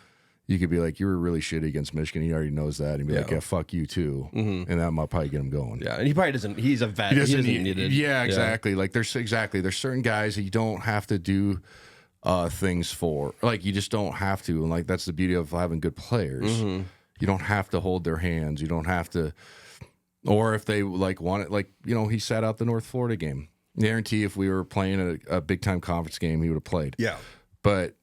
you could be like, you were really shitty against Michigan. He already knows that. And be like, yeah, fuck you too. And that might probably get him going. Yeah, and he probably doesn't. He's a vet. He doesn't need it. Yeah, exactly. Like, there's certain guys that you don't have to do things for. Like, you just don't have to. And, like, that's the beauty of having good players. You don't have to hold their hands. You don't have to. Or if they, like, want it, like, he sat out the North Florida game. Guarantee if we were playing a big-time conference game, he would have played. Yeah. But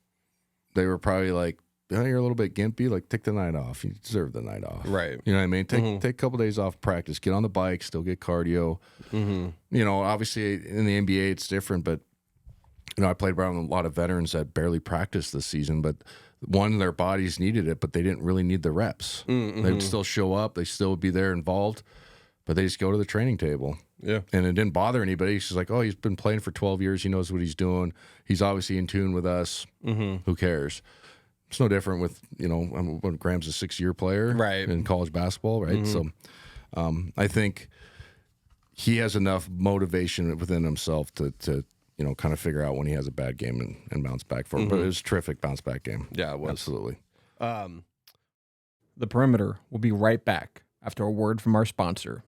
they were probably like, you're a little bit gimpy, like, take the night off. You deserve the night off. Right. You know what I mean? Take a couple days off practice. Get on the bike, still get cardio. Obviously in the NBA it's different, but, I played around a lot of veterans that barely practiced this season, but their bodies needed it, but they didn't really need the reps. They would still show up. They still would be there involved, but they just go to the training table. Yeah. And it didn't bother anybody. He's just like, oh, he's been playing for 12 years. He knows what he's doing. He's obviously in tune with us. Who cares? It's no different with, when Graham's a 6-year player in college basketball, right? So I think he has enough motivation within himself to kind of figure out when he has a bad game and bounce back for it. But it was a terrific bounce back game. Yeah, it was. Absolutely. The Perimeter will be right back after a word from our sponsor.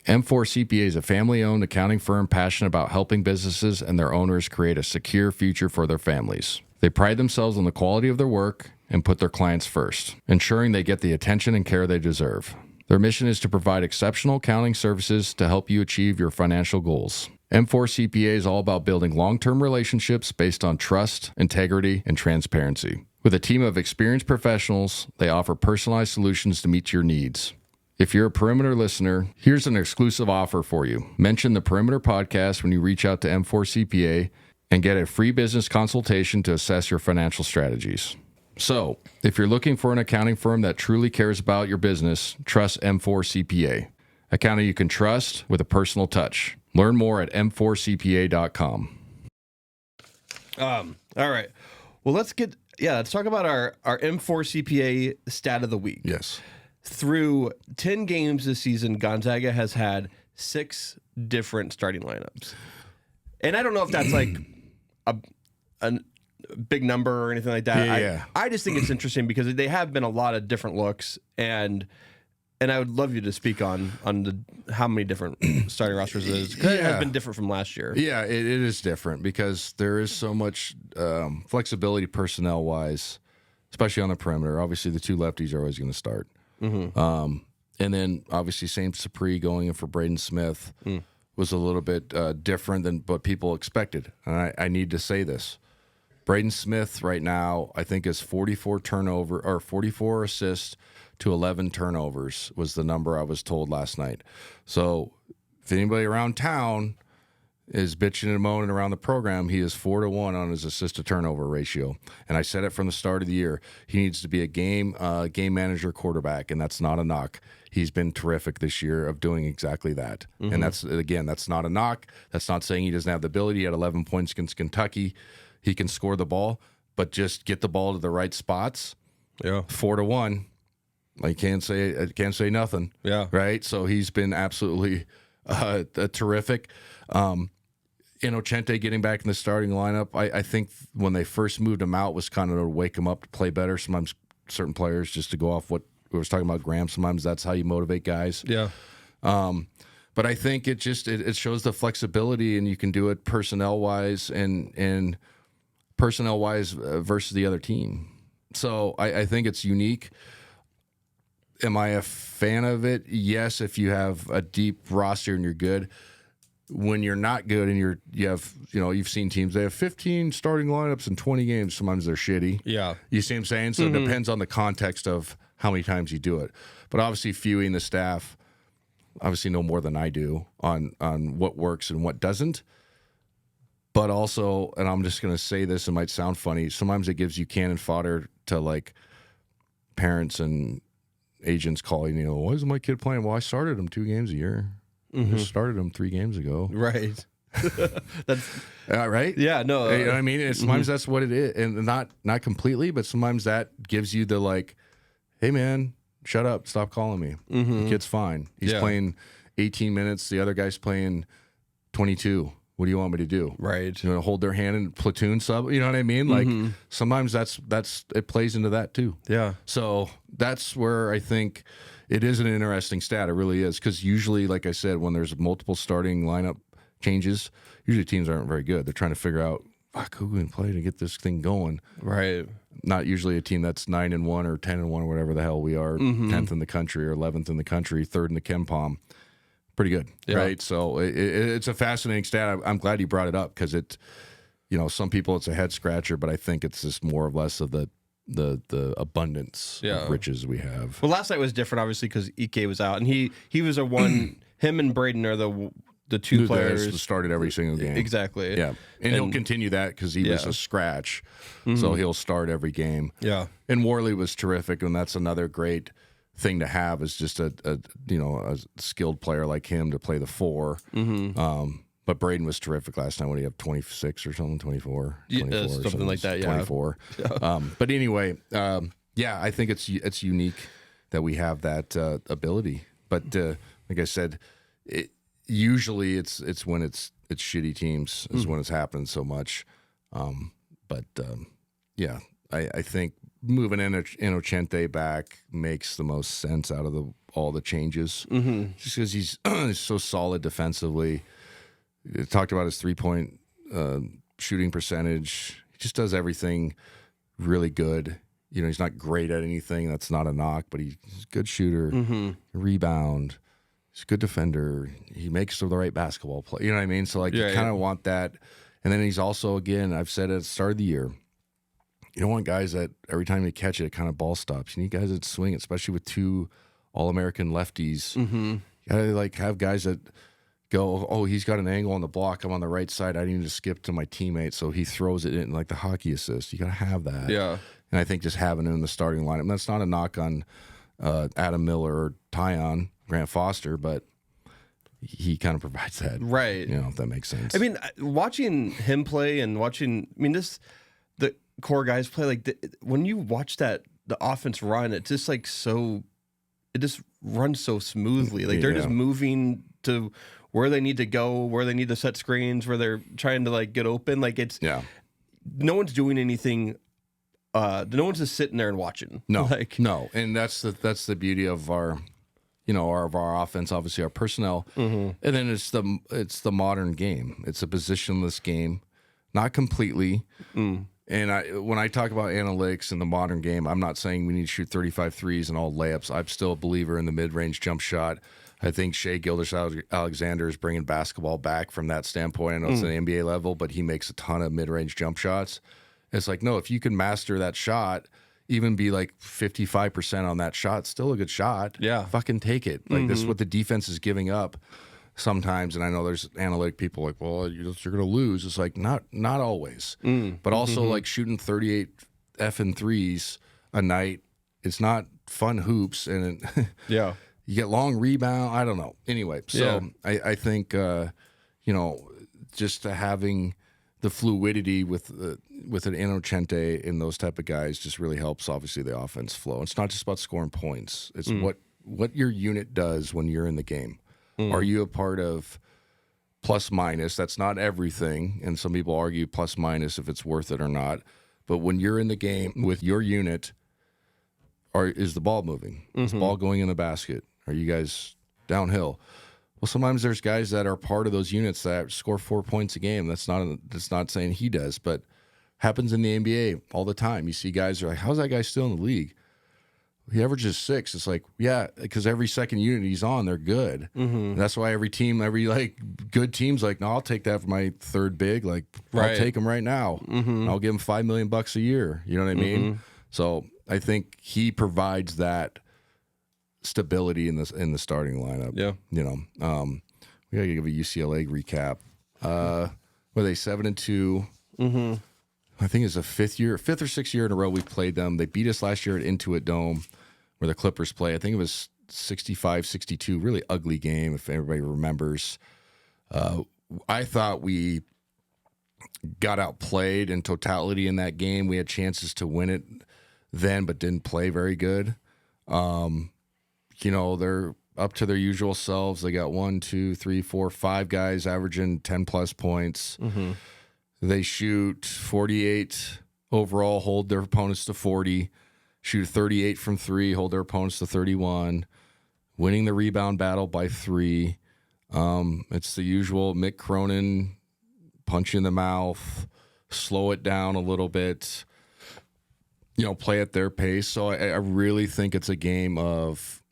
M4 CPA is a family-owned accounting firm passionate about helping businesses and their owners create a secure future for their families. They pride themselves on the quality of their work and put their clients first, ensuring they get the attention and care they deserve. Their mission is to provide exceptional accounting services to help you achieve your financial goals. M4 CPA is all about building long-term relationships based on trust, integrity, and transparency. With a team of experienced professionals, they offer personalized solutions to meet your needs. If you're a Perimeter listener, here's an exclusive offer for you. Mention the Perimeter Podcast when you reach out to M4 CPA and get a free business consultation to assess your financial strategies. So, if you're looking for an accounting firm that truly cares about your business, trust M4 CPA. Accounting you can trust with a personal touch. Learn more at m4cpa.com. All right. Well, let's talk about our M4 CPA stat of the week. Yes. Through 10 games this season, Gonzaga has had 6 different starting lineups. And I don't know if that's like a big number or anything like that. Yeah. I just think it's interesting because they have been a lot of different looks, and I would love you to speak on how many different starting rosters it is. Because it has been different from last year. Yeah, it is different because there is so much flexibility personnel-wise, especially on the perimeter. Obviously, the 2 lefties are always going to start. Mm-hmm. And then, obviously, St. Cypri going in for Braden Smith was a little bit different than what people expected. And I need to say this. Braden Smith right now, I think, is 44 assists to 11 turnovers was the number I was told last night. So if anybody around town is bitching and moaning around the program, he is 4-1 on his assist to turnover ratio. And I said it from the start of the year. He needs to be a game manager quarterback, and that's not a knock. He's been terrific this year of doing exactly that. Mm-hmm. And that's not a knock. That's not saying he doesn't have the ability. He had 11 points against Kentucky. He can score the ball, but just get the ball to the right spots. Yeah. 4-1. I can't say nothing. Yeah. Right. So he's been absolutely terrific. Inocente getting back in the starting lineup. I think when they first moved him out was kind of to wake him up to play better. Sometimes certain players, just to go off what we were talking about, Graham, sometimes that's how you motivate guys. Yeah. But I think it shows the flexibility, and you can do it personnel wise and personnel wise versus the other team. So I think it's unique. Am I a fan of it? Yes, if you have a deep roster and you're good. When you're not good and you've seen teams, they have 15 starting lineups in 20 games. Sometimes they're shitty. Yeah. You see what I'm saying? So It depends on the context of how many times you do it. But obviously, Fewey and the staff obviously know more than I do on what works and what doesn't. But also, and I'm just going to say this, it might sound funny, sometimes it gives you cannon fodder to like parents and agents calling, why isn't my kid playing? Well, I started him 2 games a year. I just started him 3 games ago. Right. That's right. Yeah. No. You know what I mean? And sometimes that's what it is, and not completely, but sometimes that gives you the like, hey man, shut up, stop calling me. The kid's fine. He's playing 18 minutes. The other guy's playing 22. What do you want me to do? Right. You know, hold their hand in platoon sub. You know what I mean? Like sometimes that's it plays into that too. Yeah. So that's where I think it is an interesting stat. It really is, because usually, like I said, when there's multiple starting lineup changes, usually teams aren't very good. They're trying to figure out who can play to get this thing going. Right. Not usually a team that's 9-1 or 10-1 or whatever the hell we are, 10th in the country or 11th in the country, 3rd in the KenPom. Pretty good, right? So it's a fascinating stat. I'm glad you brought it up because some people it's a head scratcher, but I think it's just more or less of the abundance of riches we have. Well, last night was different, obviously, because Ike was out, and he was a one. Him and Braden are the 2 players that started every single game. Exactly. Yeah, and he'll continue that because he was a scratch, so he'll start every game. Yeah, and Worley was terrific, and that's another great thing to have is just a skilled player like him to play the 4. But Braden was terrific last night when he had 26 or something, 24, something like that. Yeah, 24. But anyway, I think it's unique that we have that ability. But like I said, usually it's when it's shitty teams is when it's happened so much. I think moving Inocente back makes the most sense out of all the changes. Just because he's so solid defensively. You talked about his 3-point shooting percentage. He just does everything really good. He's not great at anything. That's not a knock, but he's a good shooter, rebound. He's a good defender. He makes the right basketball play. You know what I mean? So you kind of want that. And then he's also, again, I've said at the start of the year, You don't want guys that every time you catch it, it kind of ball stops. You need guys that swing, especially with 2 All-American lefties. You gotta have guys that go, oh, he's got an angle on the block. I'm on the right side. I need to skip to my teammate, so he throws it in like the hockey assist. You got to have that. Yeah. And I think just having him in the starting lineup, and that's not a knock on Adam Miller or Tyon, Grant Foster, but he kind of provides that. Right. If that makes sense. I mean, watching him play and the core guys play, when you watch the offense run, it's just it just runs so smoothly. They're just moving to where they need to go, where they need to set screens, where they're trying to get open. No one's doing anything. No one's just sitting there and watching. No, no, and that's the beauty of our, of our offense. Obviously, our personnel, and then it's the modern game. It's a positionless game, not completely. And when I talk about analytics in the modern game, I'm not saying we need to shoot 35 threes and all layups. I'm still a believer in the mid-range jump shot. I think Shea Gilgeous-Alexander is bringing basketball back from that standpoint. I know it's an NBA level, but he makes a ton of mid-range jump shots. It's no, if you can master that shot, even be 55% on that shot, still a good shot. Yeah. Fucking take it. This is what the defense is giving up sometimes. And I know there's analytic people well, you're going to lose. It's not always. But also shooting 38 effing threes a night, it's not fun hoops. And yeah. You get long rebound. I don't know. Anyway, so I think, just having the fluidity with an Innocente and those type of guys just really helps, obviously, the offense flow. It's not just about scoring points. It's what your unit does when you're in the game. Are you a part of plus minus? That's not everything, and some people argue plus minus if it's worth it or not. But when you're in the game with your unit, is the ball moving? Is the ball going in the basket? Are you guys downhill? Well, sometimes there's guys that are part of those units that score 4 points a game. That's not saying he does, but happens in the NBA all the time. You see guys are how's that guy still in the league? He averages 6. It's yeah, because every second unit he's on, they're good. And that's why every team, good team's no, I'll take that for my third big. I'll take him right now. I'll give him $5 million a year. You know what I mean? So I think he provides that stability in the starting lineup. Yeah. We gotta give a UCLA recap. Were they 7-2? I think it's a fifth or sixth year in a row we've played them. They beat us last year at Intuit Dome, where the Clippers play. I think it was 65-62. Really ugly game, if everybody remembers. I thought we got outplayed in totality in that game. We had chances to win it then, but didn't play very good. They're up to their usual selves. They got 1, 2, 3, 4, 5 guys averaging 10+ points. They shoot 48 overall, hold their opponents to 40, shoot 38 from 3, hold their opponents to 31, winning the rebound battle by 3. It's the usual Mick Cronin punch you in the mouth, slow it down a little bit, play at their pace. So I really think it's a game of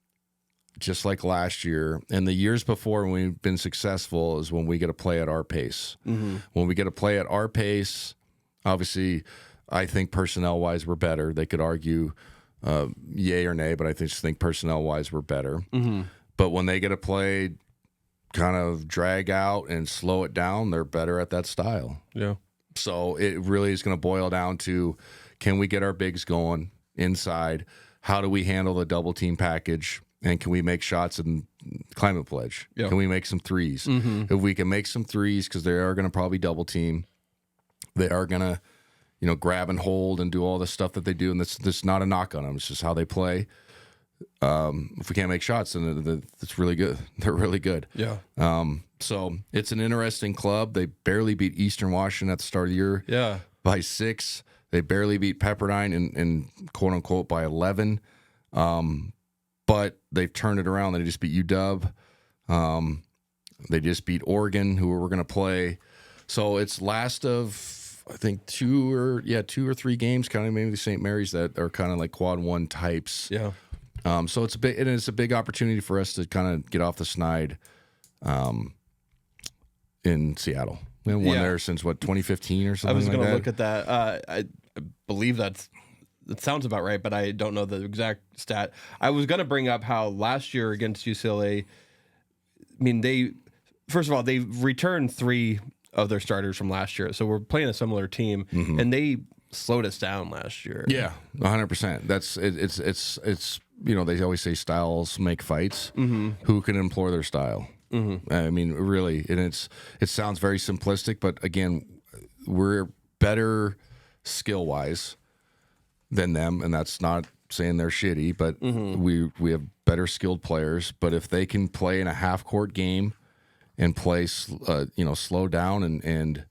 just like last year and the years before when we've been successful is when we get to play at our pace. When we get to play at our pace, obviously, I think personnel-wise we're better. They could argue yay or nay, but I just think personnel-wise we're better. But when they get to play kind of drag out and slow it down, they're better at that style. Yeah. So it really is going to boil down to, can we get our bigs going inside? How do we handle the double team package? And can we make shots in Climate Pledge? Yeah. Can we make some threes? If we can make some threes, because they are going to probably double team, they are going to, grab and hold and do all the stuff that they do. And that's not a knock on them. It's just how they play. If we can't make shots, then it's really good. They're really good. Yeah. So it's an interesting club. They barely beat Eastern Washington at the start of the year. Yeah. By 6. They barely beat Pepperdine in quote unquote by 11. But they've turned it around. They just beat UW. They just beat Oregon, who we're going to play. So it's last of, I think, 2 or 3 games, counting maybe the St. Mary's, that are kind of like quad 1 types. Yeah. So it's a big opportunity for us to kind of get off the snide in Seattle. We haven't won there since, 2015 or something like that? I was going to look at that. I believe that sounds about right, but I don't know the exact stat. I was going to bring up how last year against UCLA, I mean, they returned 3 of their starters from last year, so we're playing a similar team, and they slowed us down last year. Yeah, 100%. That's it's they always say styles make fights. Who can employ their style? I mean, really, and it sounds very simplistic, but again, we're better skill wise than them, and that's not saying they're shitty, but we have better skilled players. But if they can play in a half court game and play, slow down and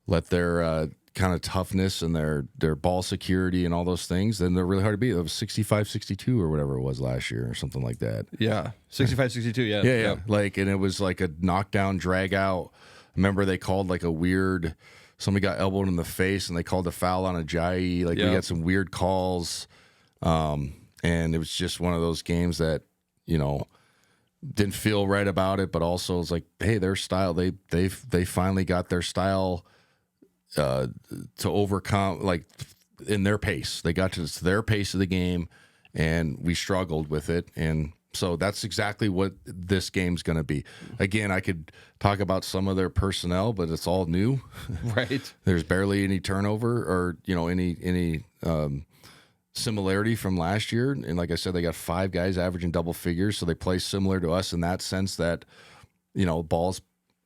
let their kind of toughness and their ball security and all those things, then they're really hard to beat. It was 65-62 or whatever it was last year or something like that. Yeah, 65-62, yeah. Yeah. Like, and it was like a knockdown, drag out. Remember they called like a weird, somebody got elbowed in the face and they called a foul on Ajayi. Like we had some weird calls. And it was just one of those games that, didn't feel right about it, but also it's like, hey, their style, they finally got their style to overcome, like in their pace. They got to their pace of the game, and we struggled with it. And so that's exactly what this game's going to be. Again, I could talk about some of their personnel, but it's all new. Right. There's barely any turnover or any similarity from last year. And like I said, they got 5 guys averaging double figures, so they play similar to us in that sense that ball's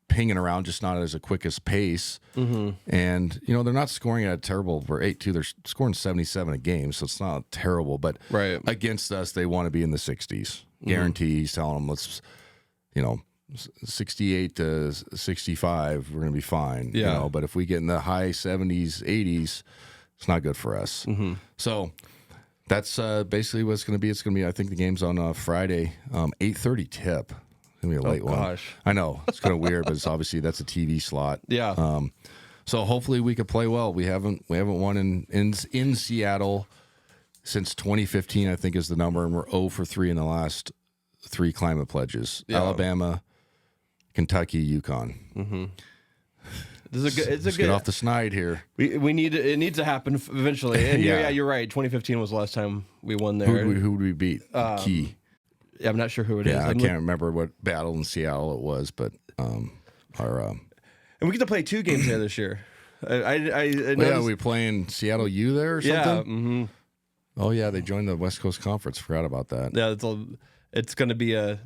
pinging around, just not as a quickest pace. And they're not scoring at a terrible rate too. They're scoring 77 a game, so it's not terrible. But against us, they want to be in the 60s. Guarantees, telling them let's 68 to 65, we're gonna be fine. But if we get in the high 70s, 80s, it's not good for us. So that's basically what it's going to be. It's going to be, I think the game's on Friday, 8:30 tip. It's going to be a late one. I know. It's kind of weird, but it's obviously that's a TV slot. Yeah. So hopefully we could play well. We haven't won in Seattle since 2015, I think is the number, and we're 0 for 3 in the last 3 climate pledges. Yeah. Alabama, Kentucky, UConn. It's a good. Get off the snide here. We need it needs to happen eventually. And you're right. 2015 was the last time we won there. Who would we beat? Key. I'm not sure who it is. I can't remember what battle in Seattle it was, but and we get to play 2 games there this year. We playing Seattle U there or something. Yeah. Oh yeah, they joined the West Coast Conference. Forgot about that. Yeah, it's going to be I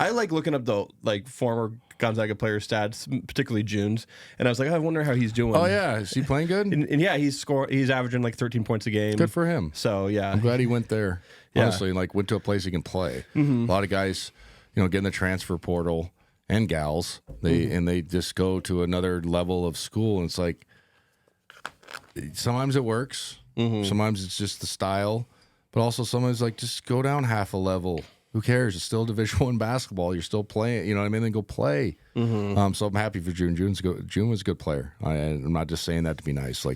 like looking up the former Gonzaga player stats, particularly June's, and I was like, I wonder how he's doing. Oh yeah, is he playing good? and yeah, he's averaging 13 points a game. Good for him. So yeah, I'm glad he went there. Honestly, and went to a place he can play. A lot of guys, get in the transfer portal, and gals, they just go to another level of school, and it's like sometimes it works, sometimes it's just the style, but also sometimes just go down half a level. Who cares? It's still Division I basketball. You're still playing. You know what I mean? Then go play. So I'm happy for June. June was a good player. I'm not just saying that to be nice.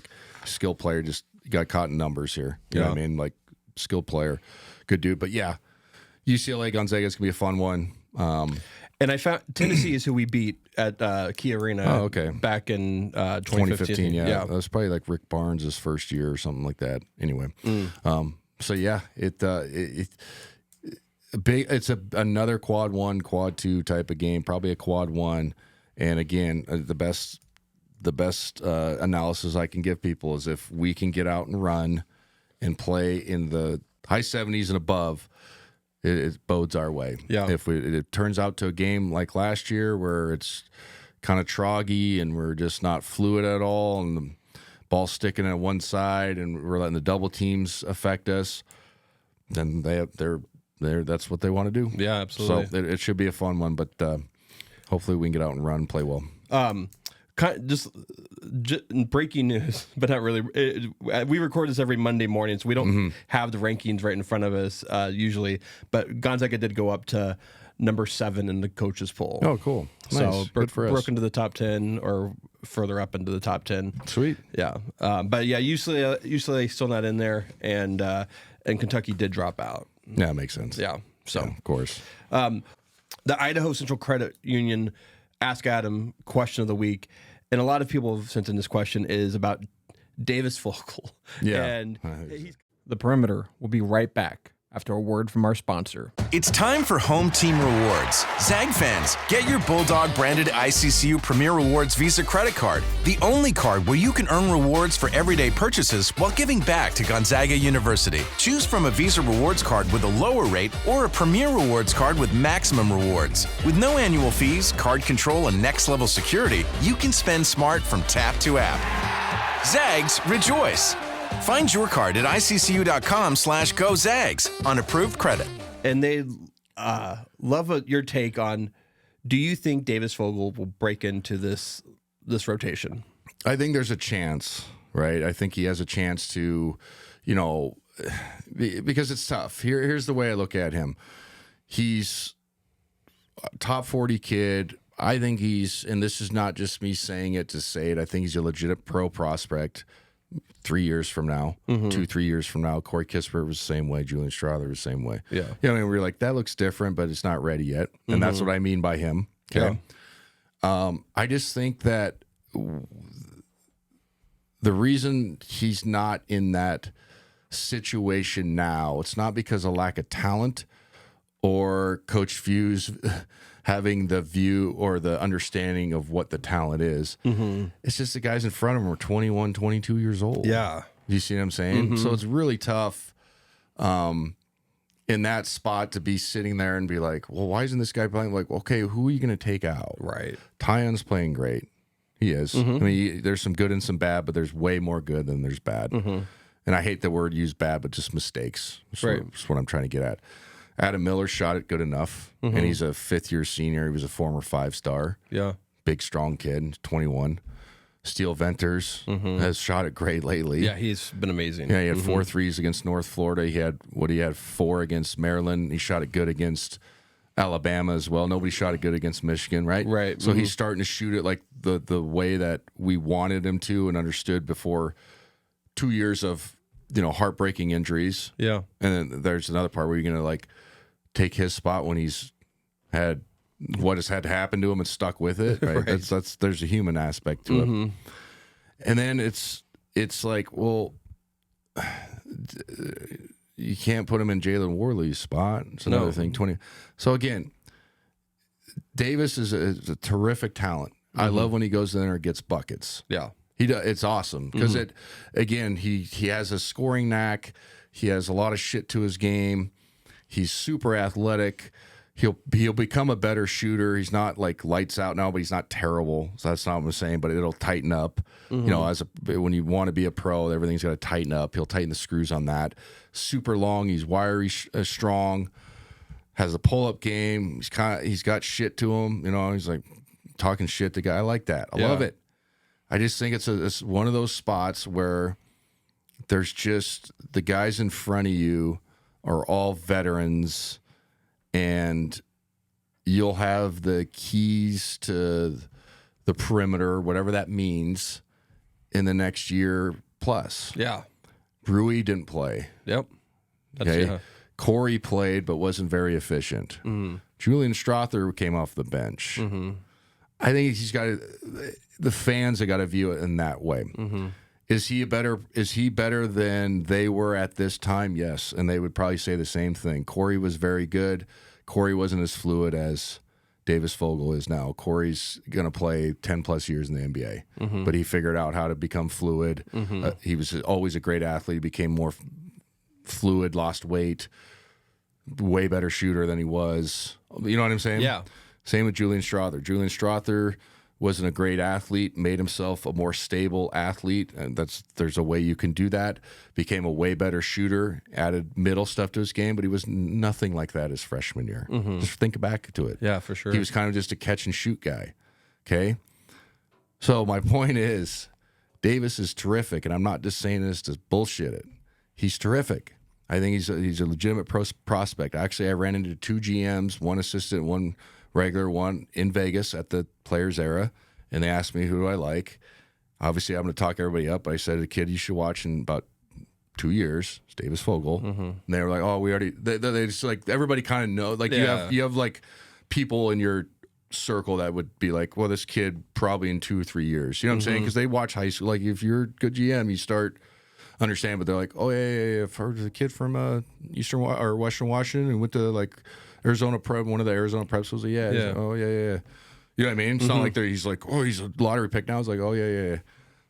Skilled player, just got caught in numbers here. You know what I mean? Skilled player, good dude. But yeah, UCLA Gonzaga is gonna be a fun one. And I found Tennessee is who we beat at Key Arena. Back in 2015. Yeah, that was probably Rick Barnes' first year or something like that. Anyway, so yeah, it's another quad 1, quad 2 type of game, probably a quad 1. And again, the best analysis I can give people is if we can get out and run and play in the high 70s and above, it bodes our way. Yeah. If it turns out to a game like last year where it's kind of troggy and we're just not fluid at all and the ball's sticking at one side and we're letting the double teams affect us, then that's what they want to do. Yeah, absolutely. So it should be a fun one, but hopefully we can get out and run and play well. Just breaking news, but not really. We record this every Monday morning, so we don't have the rankings right in front of us usually. But Gonzaga did go up to number 7 in the coaches poll. Oh, cool! Nice. So good for us. Broke into the top 10 or further up into the top 10. Sweet. Yeah, but yeah, UCLA still not in there, and Kentucky did drop out. Yeah, makes sense. Yeah, so of course. The Idaho Central Credit Union Ask Adam question of the week, and a lot of people have sent in this question is about Davis Fogel. Yeah. And he's The perimeter will be right back after a word from our sponsor. It's time for Home Team Rewards. Zag fans, get your Bulldog branded ICCU Premier Rewards Visa credit card, the only card where you can earn rewards for everyday purchases while giving back to Gonzaga University. Choose from a Visa Rewards card with a lower rate or a Premier Rewards card with maximum rewards. With no annual fees, card control, and next level security, you can spend smart from tap to app. Zags, rejoice! Find your card at iccu.com/gozags on approved credit. and they love your take on, do you think Davis Fogel will break into this rotation? I think there's a chance, right? I think he has a chance to, because it's tough. Here's the way I look at him. He's a top 40 kid. I think and this is not just me saying it to say it, I think he's a legit pro prospect 3 years from now, 2-3 years from now. Corey Kispert was the same way. Julian Strother was the same way. Yeah. We're like, that looks different, but it's not ready yet. And that's what I mean by him. Okay. Yeah. I just think that the reason he's not in that situation now, it's not because of lack of talent or Coach Few's having the view or the understanding of what the talent is. It's just the guys in front of him are 21, 22 years old. Yeah. You see what I'm saying? So it's really tough in that spot to be sitting there and be like, well, why isn't this guy playing? Like, okay, who are you going to take out? Right. Tyon's playing great. He is. I mean, there's some good and some bad, but there's way more good than there's bad. And I hate the word used bad, but just mistakes. That's what I'm trying to get at. Adam Miller shot it good enough, and he's a fifth-year senior. He was a former 5-star. Yeah. Big, strong kid, 21. Steele Venters has shot it great lately. Yeah, he's been amazing. Yeah, he had 4 threes against North Florida. He had 4 against Maryland. He shot it good against Alabama as well. Nobody shot it good against Michigan, right? Right. So he's starting to shoot it like the way that we wanted him to and understood before 2 years of heartbreaking injuries. Yeah. And then there's another part where you're gonna like take his spot when he's had what has had to happen to him and stuck with it. Right. That's there's a human aspect to it. And then it's like, well, you can't put him in Jalen Warley's spot. It's another thing. 20. So again, Davis is a terrific talent. I love when he goes in there and gets buckets. Yeah. It's awesome because he has a scoring knack. He has a lot of shit to his game. He's super athletic. He'll become a better shooter. He's not like lights out now, but he's not terrible. So that's not what I'm saying. But it'll tighten up. When you want to be a pro, everything's got to tighten up. He'll tighten the screws on that. Super long. He's wiry, strong. Has a pull up game. He's got shit to him. He's like talking shit to guy. I like that. I love it. I just think it's one of those spots where there's just the guys in front of you are all veterans, and you'll have the keys to the perimeter, whatever that means, in the next year plus. Yeah. Rui didn't play. Yep. Okay. Corey played but wasn't very efficient. Julian Strother came off the bench. I think the fans have got to view it in that way. Is he better than they were at this time? Yes, and they would probably say the same thing. Corey was very good. Corey wasn't as fluid as Davis Fogel is now. Corey's going to play 10 plus years in the NBA, but he figured out how to become fluid. He was always a great athlete. He became more fluid, lost weight, way better shooter than he was. You know what I'm saying? Yeah. Same with Julian Strother. Julian Strother wasn't a great athlete, made himself a more stable athlete, and there's a way you can do that. Became a way better shooter, added middle stuff to his game, but he was nothing like that his freshman year. Just think back to it. Yeah, for sure. He was kind of just a catch and shoot guy. Okay? So my point is, Davis is terrific, and I'm not just saying this to bullshit it. He's terrific. I think he's a legitimate prospect. Actually, I ran into 2 GMs, one assistant, one regular, one in Vegas at the Players Era, and they asked me who do I like. Obviously, I'm going to talk everybody up, but I said, a kid you should watch in about 2 years, it's Davis Fogel. And they were like, oh, we already, they just like, everybody kind of know, like you have like people in your circle that would be like, well, this kid probably in 2 or 3 years. You know what I'm saying? Because they watch high school. Like if you're a good GM, you start understand. But they're like, oh yeah. I've heard of the kid from Eastern or Western Washington and went to like Arizona Prep. One of the Arizona Prep schools. Like, yeah. Like, oh yeah. You know what I mean? It's not like he's like, oh, he's a lottery pick now. It's like, oh yeah.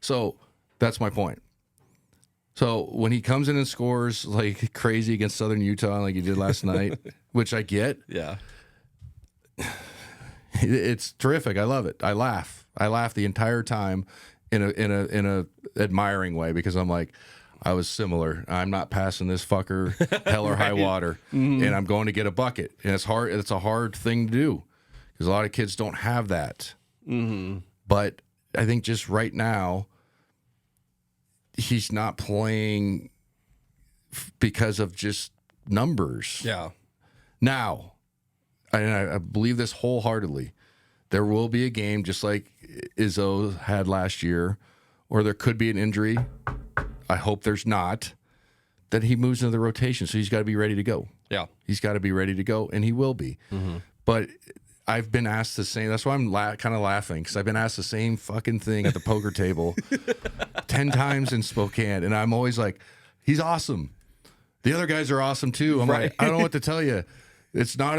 So that's my point. So when he comes in and scores like crazy against Southern Utah, like he did last night, which I get, it's terrific. I love it. I laugh the entire time in a admiring way because I'm like, I was similar. I'm not passing this fucker hell or high water, and I'm going to get a bucket. And it's hard. It's a hard thing to do because a lot of kids don't have that. But I think just right now, he's not playing because of just numbers. Yeah. Now, I believe this wholeheartedly. There will be a game just like Izzo had last year, or there could be an injury. I hope there's not. That he moves into the rotation, so he's got to be ready to go. Yeah. He's got to be ready to go, and he will be. But I've been asked the same. That's why I'm kind of laughing, because I've been asked the same fucking thing at the poker table 10 times in Spokane, and I'm always like, he's awesome. The other guys are awesome too. I'm like, I don't know what to tell you. It's not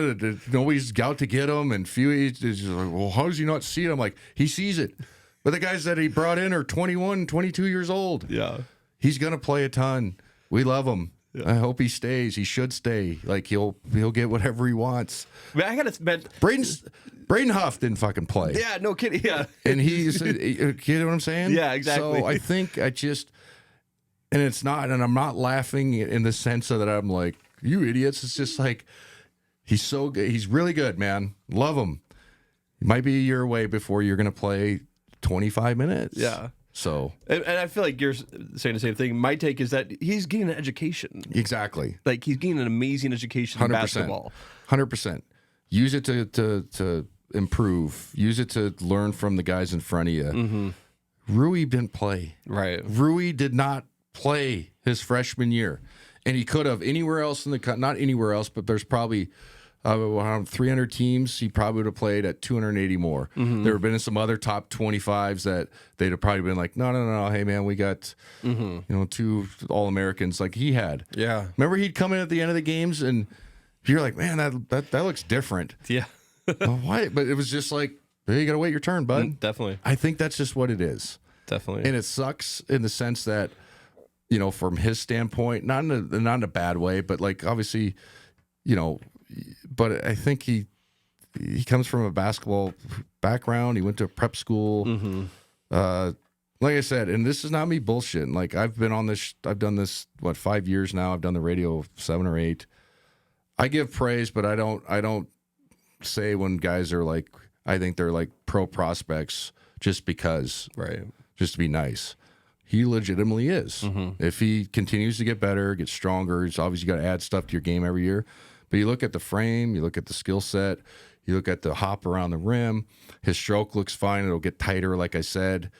nobody's out to get him, and Fewey is just like, well, how does he not see it? I'm like, he sees it. But the guys that he brought in are 21, 22 years old. Yeah. He's gonna play a ton. We love him. I hope he stays. He should stay. Like he'll get whatever he wants. I mean, I gotta bet Braden Huff didn't fucking play. Yeah, no kidding. Yeah. And he's you know what I'm saying? Yeah, exactly. So I think and it's not, and I'm not laughing in the sense of that I'm like, you idiots. It's just like he's so good. He's really good, man. Love him. He might be a year away before you're gonna play 25 minutes. Yeah. So, and I feel like you're saying the same thing. My take is that he's getting an education. Exactly. Like he's getting an amazing education in basketball. 100%. Use it to improve. Use it to learn from the guys in front of you. Rui didn't play. Right. Rui did not play his freshman year, and he could have anywhere else in the not anywhere else, but there's probably around 300 teams. He probably would have played at 280 more. There have been some other top 25s that they'd have probably been like, no. Hey man, we got 2 All-Americans like he had. Yeah. Remember he'd come in at the end of the games and you're like, man, that looks different. Yeah. Why? But it was just like, hey, you gotta wait your turn, bud. Definitely. I think that's just what it is. Definitely. And it sucks in the sense that, from his standpoint, not in a bad way, but like obviously, but I think he comes from a basketball background. He went to a prep school. Like I said, and this is not me bullshitting. Like I've been on this. I've done this 5 years now. I've done the radio 7 or 8. I give praise, but I don't say when guys are like, I think they're like pro prospects just because, right? Just to be nice. He legitimately is. If he continues to get better, get stronger, it's obviously got to add stuff to your game every year. But you look at the frame, you look at the skill set, you look at the hop around the rim. His stroke looks fine. It'll get tighter, like I said.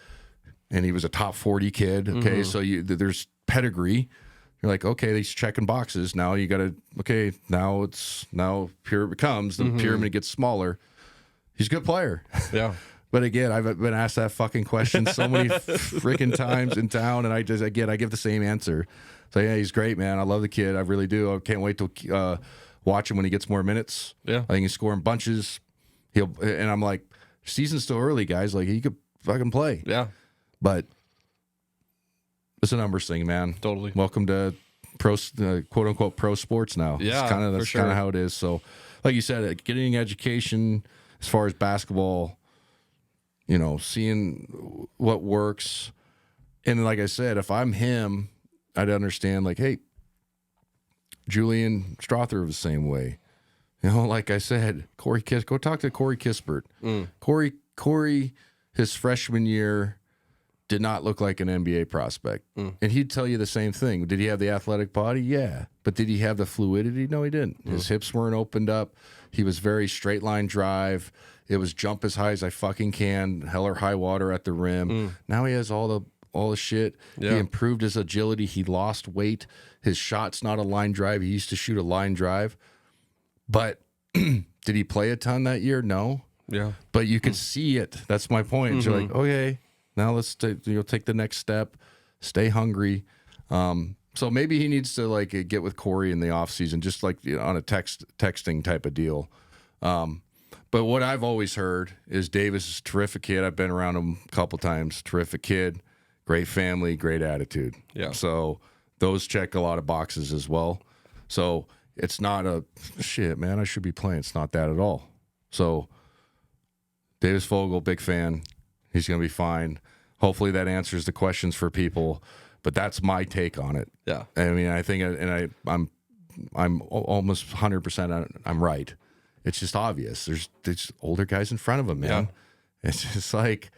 And he was a top 40 kid. Okay, so there's pedigree. You're like, okay, he's checking boxes. Now you got to, okay, now here it becomes. The pyramid gets smaller. He's a good player. Yeah. But again, I've been asked that fucking question so many freaking times in town, and I give the same answer. So yeah, he's great, man. I love the kid. I really do. I can't wait to watch him when he gets more minutes. Yeah, I think he's scoring bunches. And I'm like, season's still early, guys. Like he could fucking play. Yeah, but it's a numbers thing, man. Totally. Welcome to pro, quote unquote, pro sports now. Yeah, that's kind of how it is. So, like you said, getting education as far as basketball. Seeing what works. And like I said, if I'm him, I'd understand, like, hey, Julian Strother was the same way. Like I said, go talk to Corey Kispert. Corey, his freshman year, did not look like an NBA prospect. And he'd tell you the same thing. Did he have the athletic body? Yeah. But did he have the fluidity? No, he didn't. His hips weren't opened up. He was very straight line drive. It was jump as high as I fucking can, hell or high water at the rim. Now he has all the shit. Yeah. He improved his agility. He lost weight. His shot's not a line drive. He used to shoot a line drive. But did he play a ton that year? No. Yeah. But you could see it. That's my point. You're like, okay, now let's take the next step. Stay hungry. So maybe he needs to like get with Corey in the off season, just like on a texting type of deal. But what I've always heard is Davis is a terrific kid. I've been around him a couple times. Terrific kid, great family, great attitude. Yeah. So those check a lot of boxes as well. So it's not a shit, man, I should be playing. It's not that at all. So Davis Fogel, big fan. He's going to be fine. Hopefully that answers the questions for people. But that's my take on it. Yeah. I mean, I think, and I'm almost 100% I'm right. It's just obvious. There's older guys in front of him, man. Yeah. It's just like,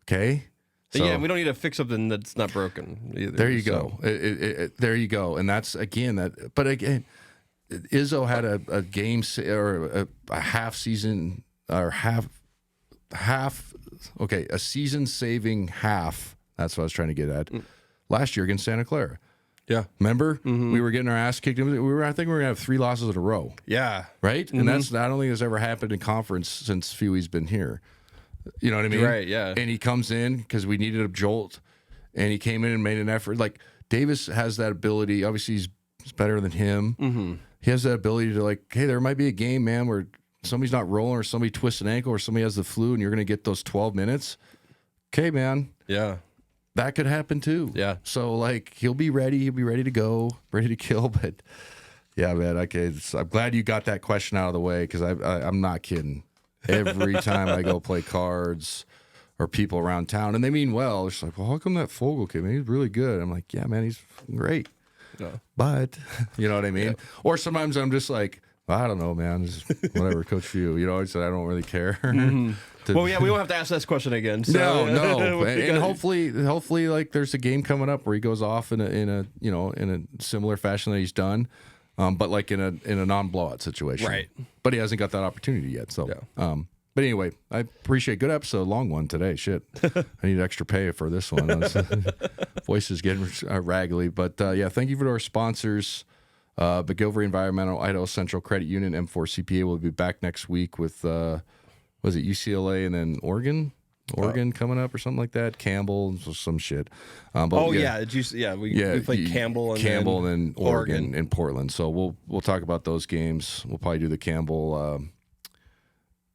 okay. So, yeah, we don't need to fix something that's not broken either. There you go. There you go. And that's, again, that. But again, Izzo had a game or a half season or a season saving half. That's what I was trying to get at. Last year against Santa Clara. Yeah. Remember? We were getting our ass kicked. I think we were going to have 3 losses in a row. Yeah. Right? And that's, I don't think that's ever happened in conference since Fewey's been here. You know what I mean? Right, yeah. And he comes in because we needed a jolt, and he came in and made an effort. Like, Davis has that ability. Obviously, he's better than him. He has that ability to, like, hey, there might be a game, man, where somebody's not rolling or somebody twists an ankle or somebody has the flu and you're going to get those 12 minutes. Okay, man. Yeah. That could happen too. Yeah. So, like, he'll be ready. He'll be ready to go, ready to kill. But, yeah, man, okay. I'm glad you got that question out of the way because I'm not kidding. Every time I go play cards or people around town, and they mean well, it's like, well, how come that Fogel kid, man, he's really good. I'm like, yeah, man, he's great. Yeah. But, you know what I mean? Yeah. Or sometimes I'm just like, I don't know, man. Just whatever, Coach Few. You know, I said I don't really care. Well, yeah, we won't have to ask this question again. So. No. And hopefully, like there's a game coming up where he goes off in a similar fashion that he's done, but like in a non-blowout situation. Right. But he hasn't got that opportunity yet. So, but anyway, I appreciate good episode, long one today. Shit, I need extra pay for this one. Voice is getting raggedy, but yeah, thank you for our sponsors. McGilvery Environmental, Idaho Central Credit Union, M4 CPA will be back next week with, was it UCLA and then Oregon coming up or something like that? Campbell, some shit. We played Campbell and then Oregon and Portland. So we'll talk about those games. We'll probably do the Campbell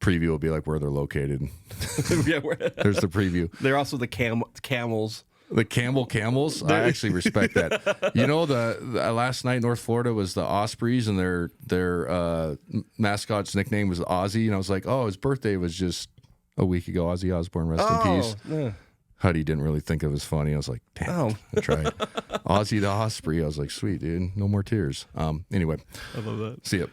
preview. Will be like where they're located. Yeah, there's the preview. They're also the Camels. The Camels, I actually respect that. You know, the last night North Florida was the Ospreys, and their mascot's nickname was Ozzy, and I was like, oh, his birthday was just a week ago. Ozzy Osbourne, rest in peace. Yeah. Huddy didn't really think it was funny. I was like, damn, I tried. Ozzy the Osprey. I was like, sweet, dude, no more tears. Anyway, I love that. See ya.